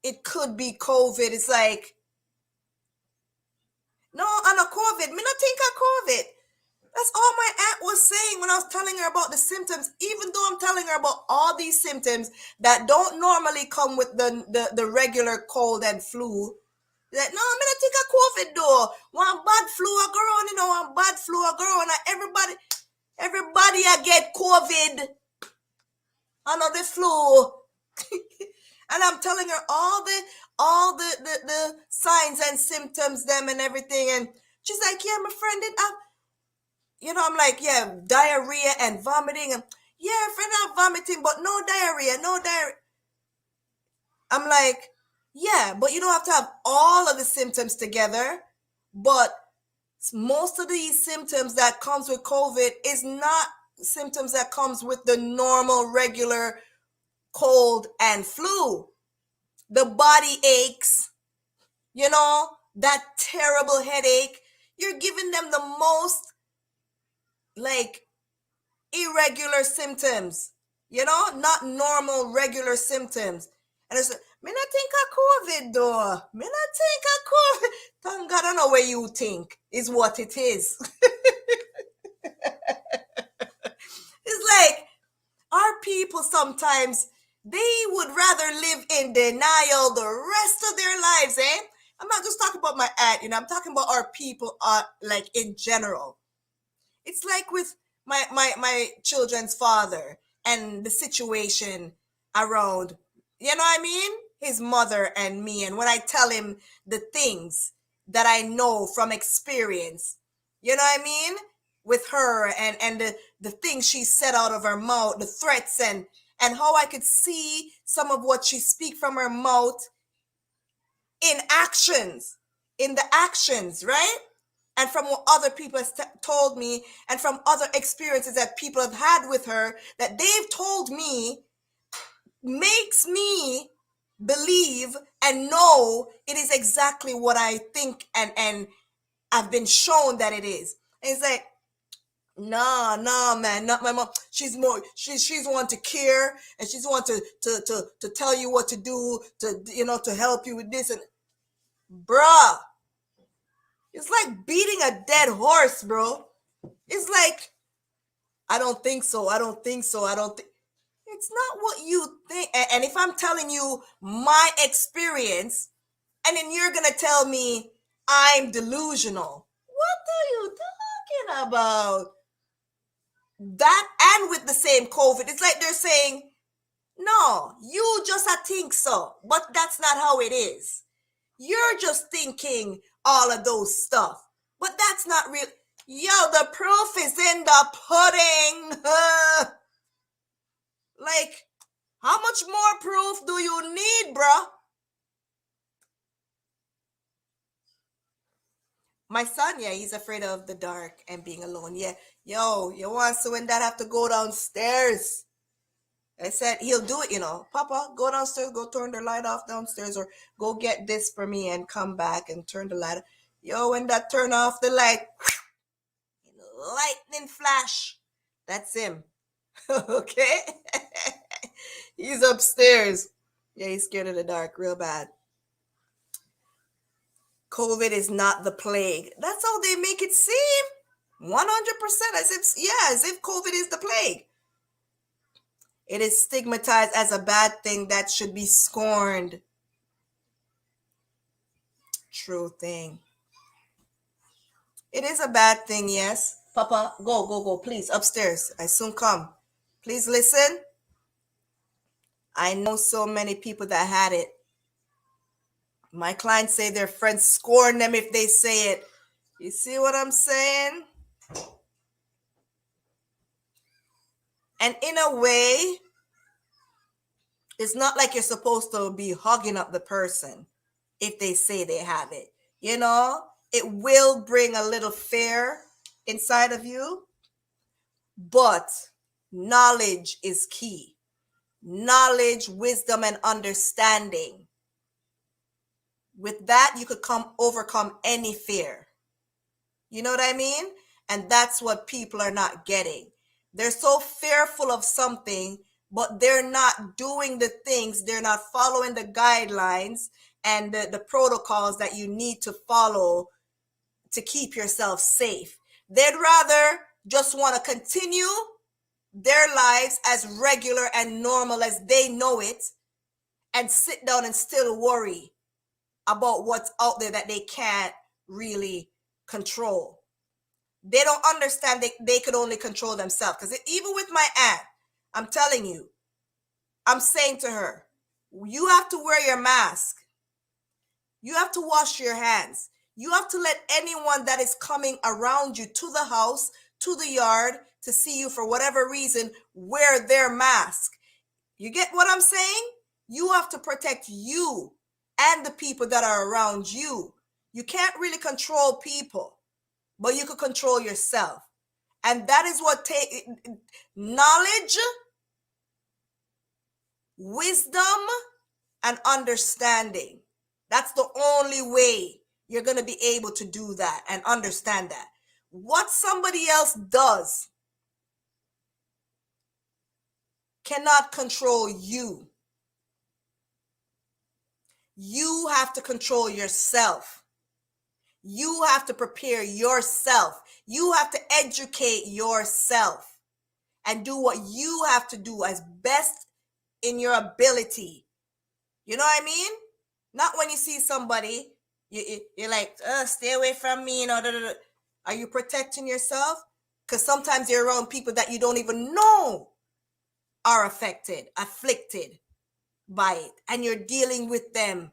it could be COVID. It's like, no, I'm not COVID. Me not think I COVID. That's all my aunt was saying when I was telling her about the symptoms, even though I'm telling her about all these symptoms that don't normally come with the regular cold and flu. Like, no, I'm gonna take a COVID though. One bad flu I go on, one bad flu I go on. Everybody I get COVID. Another flu. And I'm telling her all the signs and symptoms, them and everything. And she's like, yeah, my friend did I'm like, yeah, diarrhea and vomiting. And yeah, friend, I'm vomiting, but no diarrhea, no diarrhea. I'm like, yeah, but you don't have to have all of the symptoms together. But most of these symptoms that comes with COVID is not symptoms that comes with the normal, regular cold and flu. The body aches, that terrible headache. You're giving them the most like irregular symptoms, not normal, regular symptoms. And it's like, me not think of COVID though. Me not think of COVID. Thank God I know where you think is what it is. It's like our people sometimes, they would rather live in denial the rest of their lives, eh? I'm not just talking about my aunt, I'm talking about our people like in general. It's like with my children's father and the situation around, you know what I mean? his mother and me, and when I tell him the things that I know from experience, you know what I mean, with her, and the things she said out of her mouth, the threats, and how I could see some of what she speak from her mouth in actions, in the actions, right? And from what other people have told me, and from other experiences that people have had with her that they've told me, makes me believe and know it is exactly what I think, and I've been shown that it is. And it's like, nah, man, not my mom. She's more, she's one to care, and she's one to tell you what to do, to, you know, to help you with this. And bruh, it's like beating a dead horse, bro. It's like, I don't think so. I don't think so. I don't think. It's not what you think. And if I'm telling you my experience, and then you're going to tell me I'm delusional, what are you talking about? That, and with the same COVID, it's like they're saying, no, you just a think so, but that's not how it is. You're just thinking all of those stuff, but that's not real. Yo, the proof is in the pudding. Like, how much more proof do you need, bruh? My son, yeah, he's afraid of the dark and being alone. Yeah, yo, you want so when that have to go downstairs? I said he'll do it, you know. Papa, go downstairs, go turn the light off downstairs, or go get this for me and come back and turn the light. Yo, when that turn off the light, lightning flash. That's him. Okay? He's upstairs. Yeah, he's scared of the dark real bad. COVID is not the plague. That's how they make it seem. 100%. As if COVID is the plague. It is stigmatized as a bad thing that should be scorned. True thing. It is a bad thing, yes. Papa, go, please, upstairs. I soon come. Please listen. I know so many people that had it. My clients say their friends scorn them if they say it. You see what I'm saying? And in a way, it's not like you're supposed to be hugging up the person if they say they have it. You know, it will bring a little fear inside of you, but knowledge is key. Knowledge, wisdom, and understanding. With that, you could overcome any fear. You know what I mean? And that's what people are not getting. They're so fearful of something, but they're not doing the things, they're not following the guidelines and the protocols that you need to follow to keep yourself safe. They'd rather just want to continue their lives as regular and normal as they know it, and sit down and still worry about what's out there that they can't really control. They don't understand they could only control themselves. Because even with my aunt, I'm telling you, I'm saying to her, you have to wear your mask. You have to wash your hands. You have to let anyone that is coming around you to the house, to the yard, to see you for whatever reason, wear their mask. You get what I'm saying? You have to protect you and the people that are around you. You can't really control people, but you can control yourself. And that is what knowledge, wisdom, and understanding. That's the only way you're going to be able to do that and understand that. What somebody else does cannot control you. You have to control yourself. You have to prepare yourself. You have to educate yourself and do what you have to do as best in your ability. You know what I mean? Not when you see somebody, you're like, stay away from me. You know, da, da, da. Are you protecting yourself? Because sometimes you're around people that you don't even know are afflicted. by it, and you're dealing with them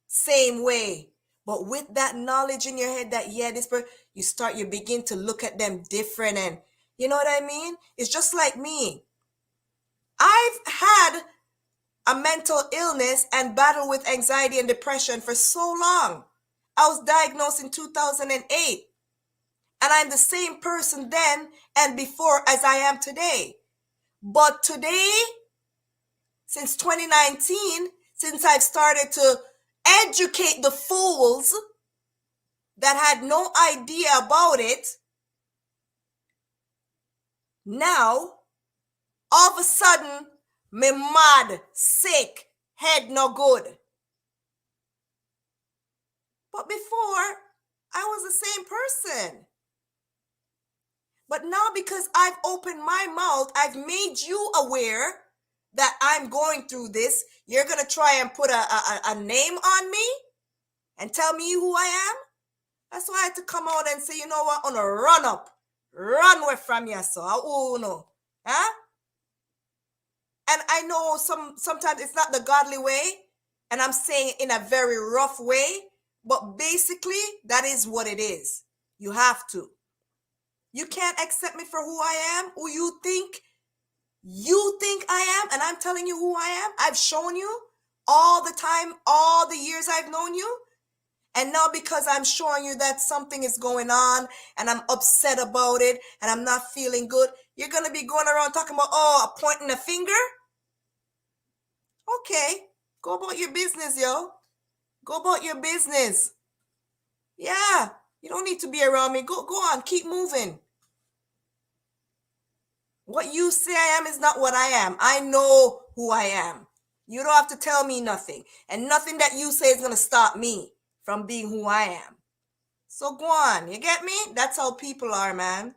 same way. But with that knowledge in your head that, yeah, this person, you begin to look at them different. And you know what I mean? It's just like me. I've had a mental illness and battle with anxiety and depression for so long. I was diagnosed in 2008. And I'm the same person then and before as I am today. But today, since 2019, since I've started to educate the fools that had no idea about it, now, all of a sudden, me mad, sick, head no good. But before, I was the same person. But now, because I've opened my mouth, I've made you aware that I'm going through this. You're going to try and put a name on me and tell me who I am? That's why I had to come out and say, you know what, on a run up, run away from you, so oh no, huh? And I know sometimes it's not the godly way, and I'm saying it in a very rough way, but basically that is what it is. You have to. You can't accept me for who I am, who you think I am, and I'm telling you who I am. I've shown you all the time, all the years I've known you. And now because I'm showing you that something is going on and I'm upset about it and I'm not feeling good, you're going to be going around talking about, oh, pointing a finger? Okay, go about your business, yo. Go about your business. Yeah, you don't need to be around me. Go on, keep moving. What you say I am is not what I am. I know who I am. You don't have to tell me nothing. And nothing that you say is going to stop me from being who I am. So go on, you get me? That's how people are, man.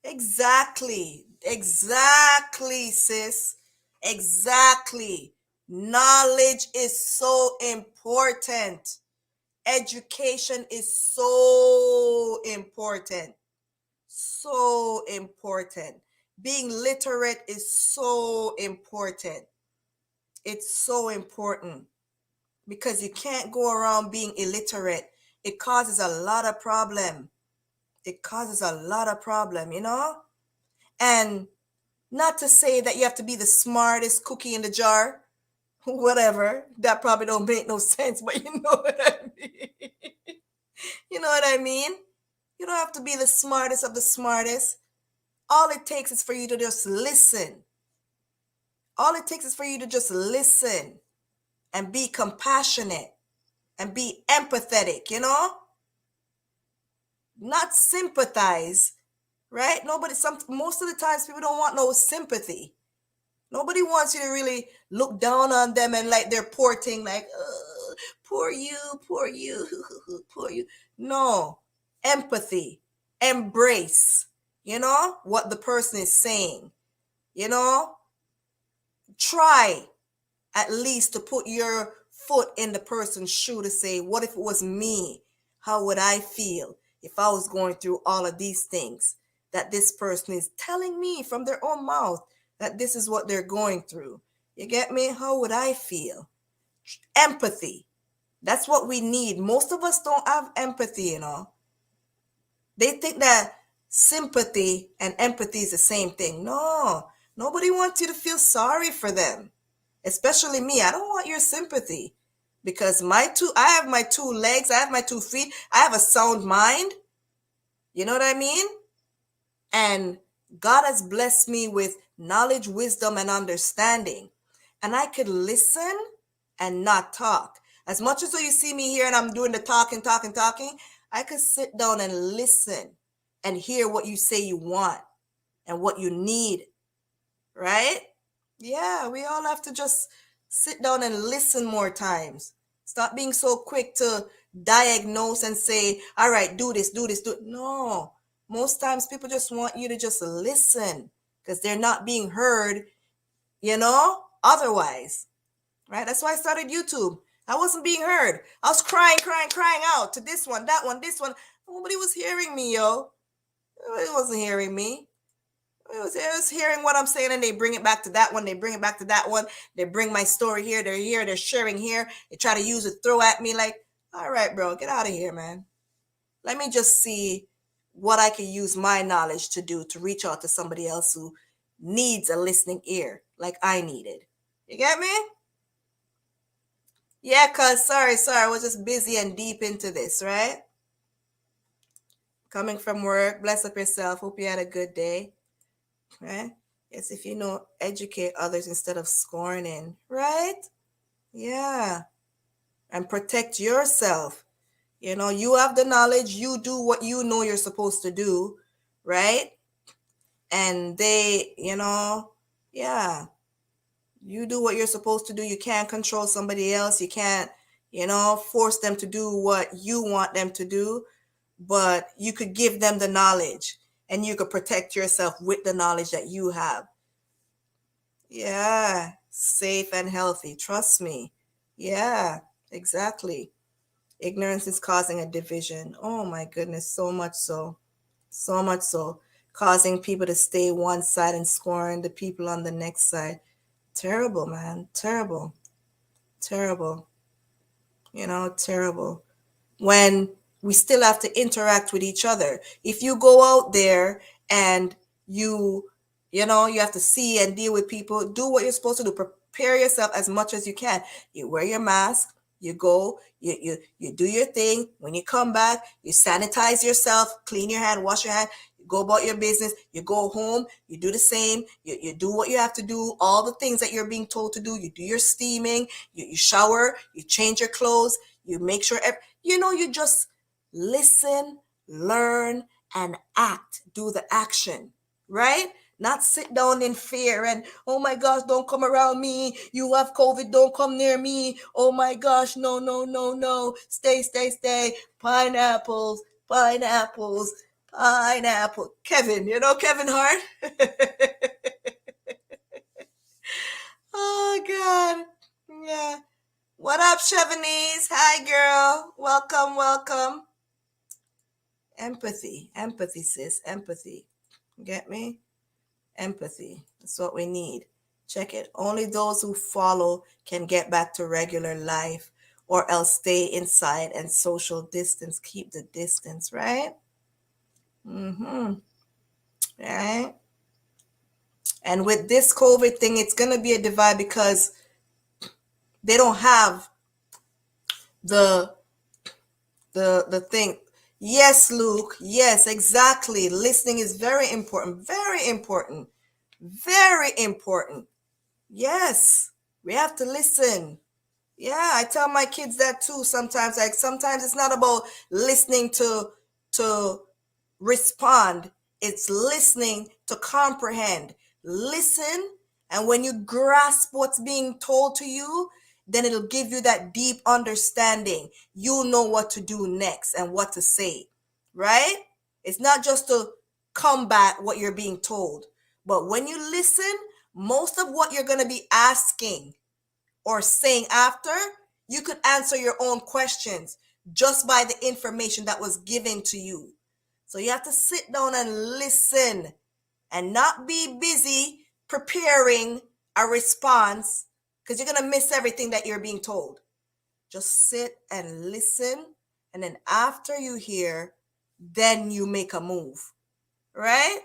Exactly, sis. Exactly. Knowledge is so important. Education is so important. So important. Being literate is so important. It's so important because you can't go around being illiterate. It causes a lot of problem. It causes a lot of problem, you know? And not to say that you have to be the smartest cookie in the jar, whatever. That probably don't make no sense, but you know what I mean. You know what I mean? You don't have to be the smartest of the smartest. All it takes is for you to just listen. All it takes is for you to just listen and be compassionate and be empathetic, you know? Not sympathize, right? Most of the times people don't want no sympathy. Nobody wants you to really look down on them and like they're poor thing, like, poor you, poor you, poor you. No, empathy, embrace, you know, what the person is saying, you know, try at least to put your foot in the person's shoe to say, what if it was me? How would I feel if I was going through all of these things that this person is telling me from their own mouth that this is what they're going through? You get me? How would I feel? Empathy. That's what we need. Most of us don't have empathy, you know. They think that sympathy and empathy is the same thing. No, nobody wants you to feel sorry for them. Especially me. I don't want your sympathy because I have my two legs, I have my 2 feet, I have a sound mind. You know what I mean? And God has blessed me with knowledge, wisdom, and understanding. And I could listen and not talk. As much as you see me here and I'm doing the talking, I could sit down and listen and hear what you say you want and what you need. Right? Yeah, we all have to just sit down and listen more times. Stop being so quick to diagnose and say, all right, do this, do this, do it. No, most times people just want you to just listen because they're not being heard, you know, otherwise, right? That's why I started YouTube. I wasn't being heard. I was crying out to this one, that one, this one. Nobody was hearing me, yo. Nobody wasn't hearing me. It was hearing what I'm saying, and they bring it back to that one. They bring it back to that one. They bring my story here. They're here. They're sharing here. They try to use it, throw at me like, all right, bro, get out of here, man. Let me just see what I can use my knowledge to do to reach out to somebody else who needs a listening ear like I needed. You get me? Yeah, cuz sorry, I was just busy and deep into this, right? Coming from work, bless up yourself. Hope you had a good day, right? Yes, if you know, educate others instead of scorning, right? Yeah, and protect yourself. You know, you have the knowledge, you do what you know you're supposed to do, right? And they, yeah, you do what you're supposed to do. You can't control somebody else. You can't, force them to do what you want them to do, but you could give them the knowledge and you could protect yourself with the knowledge that you have. Yeah, safe and healthy. Trust me. Yeah, exactly. Ignorance is causing a division. Oh my goodness, so much so. So much so. Causing people to stay one side and scoring the people on the next side. Terrible, man. Terrible. Terrible. Terrible. When we still have to interact with each other. If you go out there and you have to see and deal with people, do what you're supposed to do. Prepare yourself as much as you can. You wear your mask, you go, you do your thing. When you come back, you sanitize yourself, clean your hand, wash your hand, you go about your business, you go home, you do the same, you do what you have to do, all the things that you're being told to do. You do your steaming, you shower, you change your clothes, you make sure you just listen, learn, and act. Do the action, right? Not sit down in fear and, oh my gosh, don't come around me. You have COVID, don't come near me. Oh my gosh, no, no, no, no. Stay, stay, stay. Pineapples, pineapples, pineapple. Kevin, Kevin Hart? Oh, God. Yeah. What up, Chevanese? Hi, girl. Welcome, welcome. Empathy, sis. Empathy. Get me? Empathy. That's what we need. Check it. Only those who follow can get back to regular life, or else stay inside and social distance. Keep the distance, right? Mm-hmm. Right? And with this COVID thing, it's going to be a divide because they don't have the the thing. Yes, Luke. Yes, exactly. Listening is very important. Very important. Very important. Yes, we have to listen. Yeah, I tell my kids that too sometimes. Like sometimes it's not about listening to respond. It's listening to comprehend. Listen, and when you grasp what's being told to you, then it'll give you that deep understanding. You'll know what to do next and what to say, right? It's not just to combat what you're being told, but when you listen, most of what you're going to be asking or saying after, you could answer your own questions just by the information that was given to you. So you have to sit down and listen and not be busy preparing a response because you're going to miss everything that you're being told. Just sit and listen. And then after you hear, then you make a move. Right?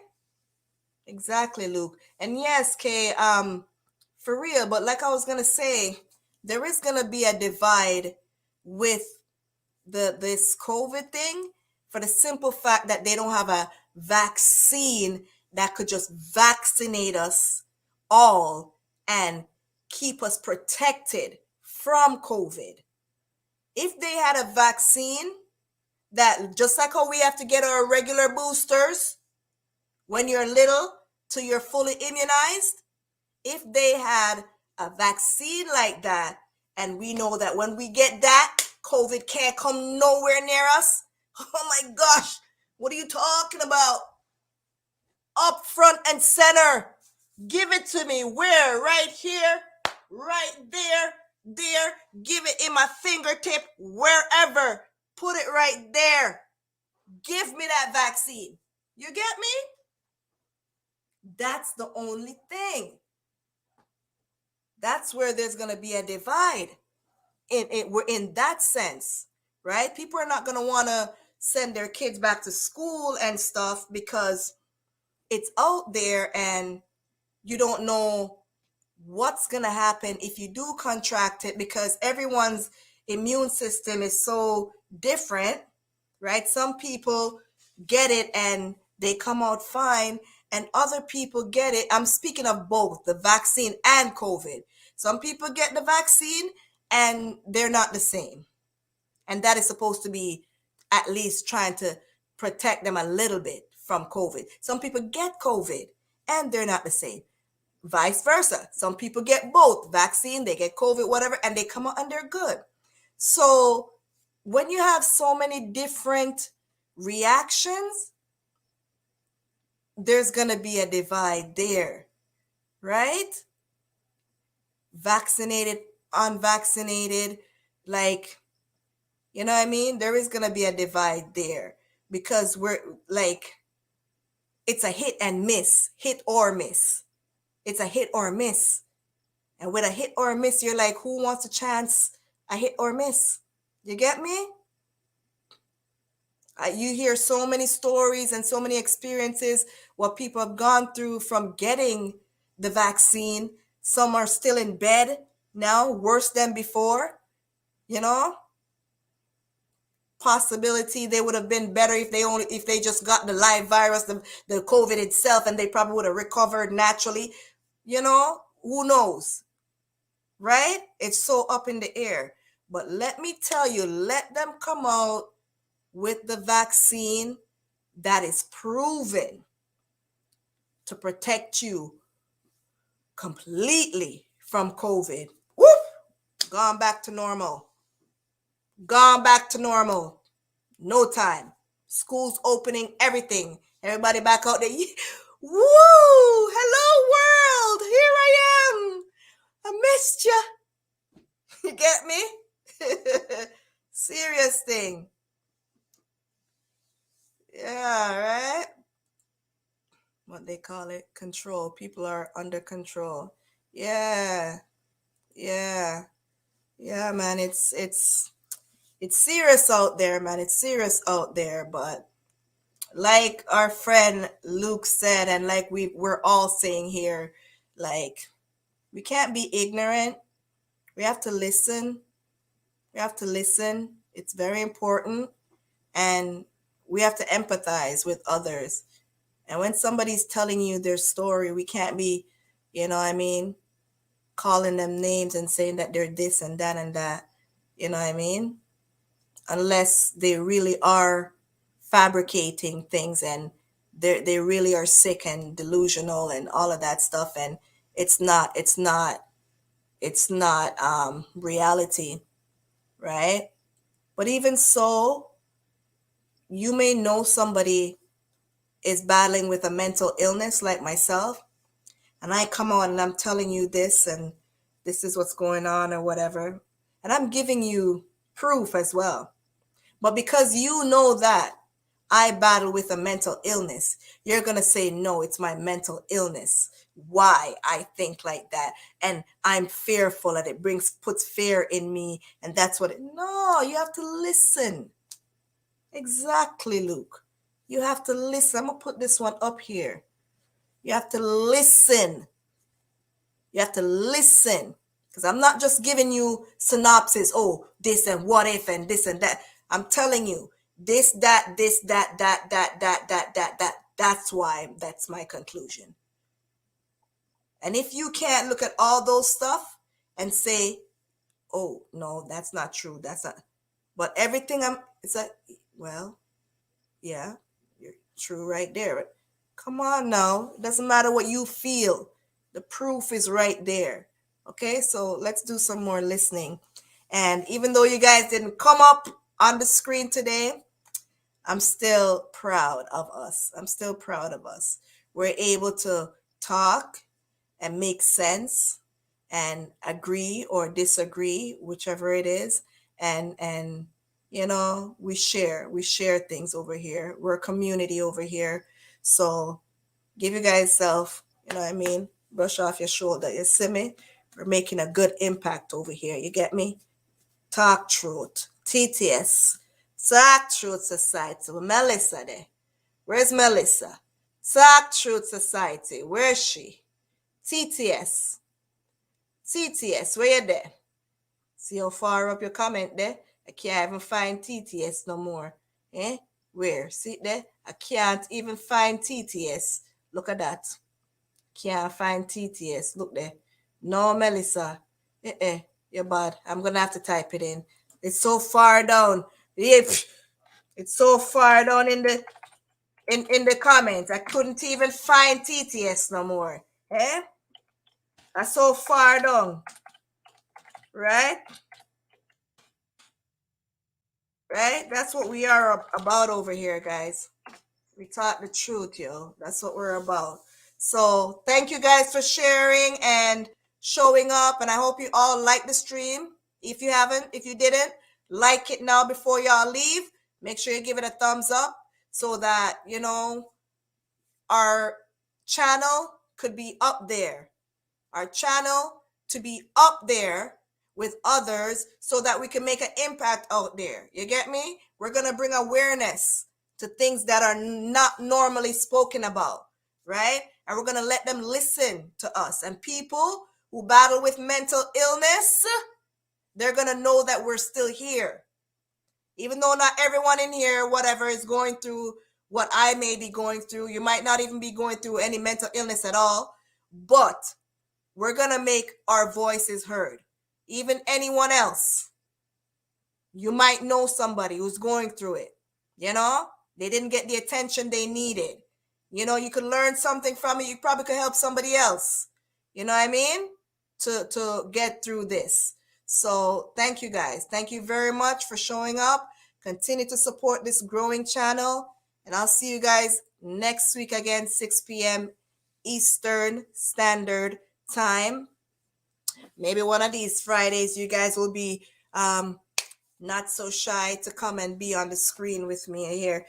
Exactly, Luke. And yes, Kay, for real, but like I was gonna say, there is gonna be a divide with this COVID thing for the simple fact that they don't have a vaccine that could just vaccinate us all and keep us protected from COVID. If they had a vaccine that, just like how we have to get our regular boosters when you're little till you're fully immunized, if they had a vaccine like that, and we know that when we get that, COVID can't come nowhere near us. Oh my gosh, what are you talking about? Up front and center. Give it to me. Where? Right here, right there, there. Give it in my fingertip, wherever. Put it right there. Give me that vaccine. You get me? That's the only thing. That's where there's going to be a divide we're in that sense, right? People are not going to want to send their kids back to school and stuff because it's out there and you don't know what's going to happen if you do contract it, because everyone's immune system is so different, right? Some people get it and they come out fine, and other people get it. I'm speaking of both the vaccine and COVID. Some people get the vaccine and they're not the same. And that is supposed to be at least trying to protect them a little bit from COVID. Some people get COVID and they're not the same. Vice versa. Some people get both vaccine, they get COVID, whatever, and they come out and they're good. So when you have so many different reactions, there's going to be a divide there, right? Vaccinated, unvaccinated, like, you know what I mean? There is going to be a divide there because we're like, it's a hit and miss, hit or miss. It's a hit or miss. And with a hit or a miss, you're like, who wants a chance a hit or miss? You get me? You hear so many stories and so many experiences, what people have gone through from getting the vaccine. Some are still in bed now, worse than before, you know? Possibility they would have been better if they just got the live virus, the COVID itself, and they probably would have recovered naturally. You know, who knows? Right? It's so up in the air. But let me tell you, let them come out with the vaccine that is proven to protect you completely from COVID. Whoop! Gone back to normal. Gone back to normal. No time. Schools opening, everything. Everybody back out there. Woo! Hello, world. Here I am. I missed you. You get me? Serious thing. Yeah, right? What they call it? Control. People are under control. Yeah. Yeah. Yeah, man. It's serious out there, man. It's serious out there, but like our friend Luke said, and like we're all saying here, like, we can't be ignorant. We have to listen. We have to listen. It's very important. And we have to empathize with others. And when somebody's telling you their story, we can't be, you know what I mean, calling them names and saying that they're this and that and that. You know what I mean? Unless they really are fabricating things and they really are sick and delusional and all of that stuff, and it's not reality, right? But even so, you may know somebody is battling with a mental illness like myself, and I come on and I'm telling you this and this is what's going on or whatever, and I'm giving you proof as well. But because you know that I battle with a mental illness, you're going to say, no, it's my mental illness. Why I think like that. And I'm fearful that it puts fear in me. And that's what no, you have to listen. Exactly, Luke. You have to listen. I'm going to put this one up here. You have to listen. You have to listen. Because I'm not just giving you synopsis, oh, this and what if and this and that. I'm telling you, this, that, that. That's why that's my conclusion. And if you can't look at all those stuff and say, oh, no, that's not true. That's not. But everything it's like, well, yeah, you're true right there. Come on now. It doesn't matter what you feel. The proof is right there. Okay, so let's do some more listening. And even though you guys didn't come up on the screen today, I'm still proud of us. I'm still proud of us. We're able to talk and make sense and agree or disagree, whichever it is. And you know, we share things over here. We're a community over here. So Give you guys self, you know what I mean? Brush off your shoulder. You see me? We're making a good impact over here. You get me? Talk Truth. TTS. Talk Truth Society. With Melissa there. Where's Melissa? Talk Truth Society. Where is she? TTS. TTS. Where you there? See how far up your comment there? I can't even find TTS no more. Eh? Where? See there? I can't even find TTS. Look at that. Can't find TTS. Look there. No, Melissa. You're bad. I'm gonna have to type it in. It's so far down. It's so far down in the comments. I couldn't even find TTS no more. Eh? That's so far down. Right? Right? That's what we are about over here, guys. We talk the truth, yo. That's what we're about. So thank you guys for sharing and showing up. And I hope you all like the stream. If you didn't, like it now before y'all leave. Make sure you give it a thumbs up so that, our channel could be up there. Our channel to be up there with others so that we can make an impact out there. You get me? We're going to bring awareness to things that are not normally spoken about, right? And we're going to let them listen to us. And people who battle with mental illness, they're going to know that we're still here. Even though not everyone in here, whatever, is going through what I may be going through. You might not even be going through any mental illness at all. But we're going to make our voices heard. Even anyone else. You might know somebody who's going through it. They didn't get the attention they needed. You could learn something from it. You probably could help somebody else. You know what I mean? To get through this. So thank you guys. Thank you very much for showing up. Continue to support this growing channel. And I'll see you guys next week again, 6 p.m. Eastern Standard Time. Maybe one of these Fridays you guys will be not so shy to come and be on the screen with me here.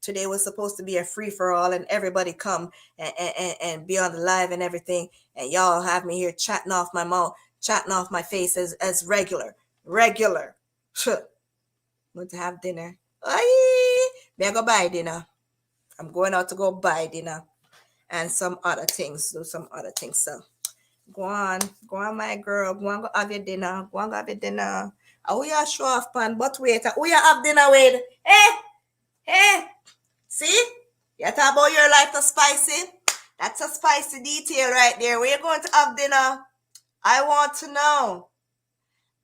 Today was supposed to be a free-for-all and everybody come and be on the live and everything, and y'all have me here chatting off my mouth, chatting off my face as regular. Want to have dinner. May I go buy dinner? I'm going out to go buy dinner and some other things, do some other things. So go on, my girl. Go on, go have your dinner. Go on, go have your dinner. Oh, you show off, pan, but wait. Who you have dinner with? Hey. See? You talk about your life is spicy. That's a spicy detail right there. Where you going to have dinner? I want to know.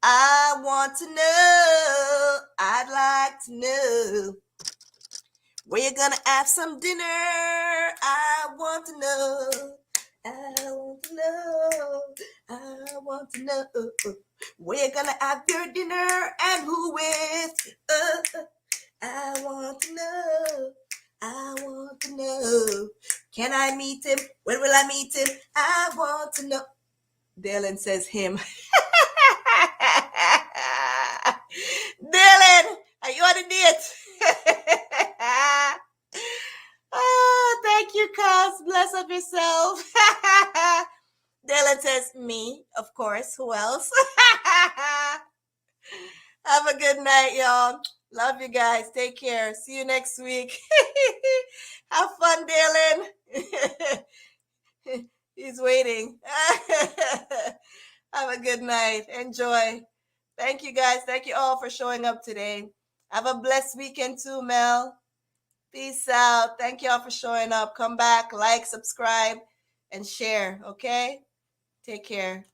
I want to know. I'd like to know. Where you gonna have some dinner? I want to know. I want to know. I want to know. Where you gonna have your dinner and who with? I want to know. I want to know. Can I meet him? When will I meet him? I want to know. Dylan says him. Dylan, are you on a date? Oh, thank you, cuz. Bless up yourself. Dylan says me, of course. Who else? Have a good night, y'all. Love you guys. Take care. See you next week. Have fun, Dylan. He's waiting. Have a good night. Enjoy. Thank you, guys. Thank you all for showing up today. Have a blessed weekend too, Mel. Peace out. Thank you all for showing up. Come back, like, subscribe, and share, okay? Take care.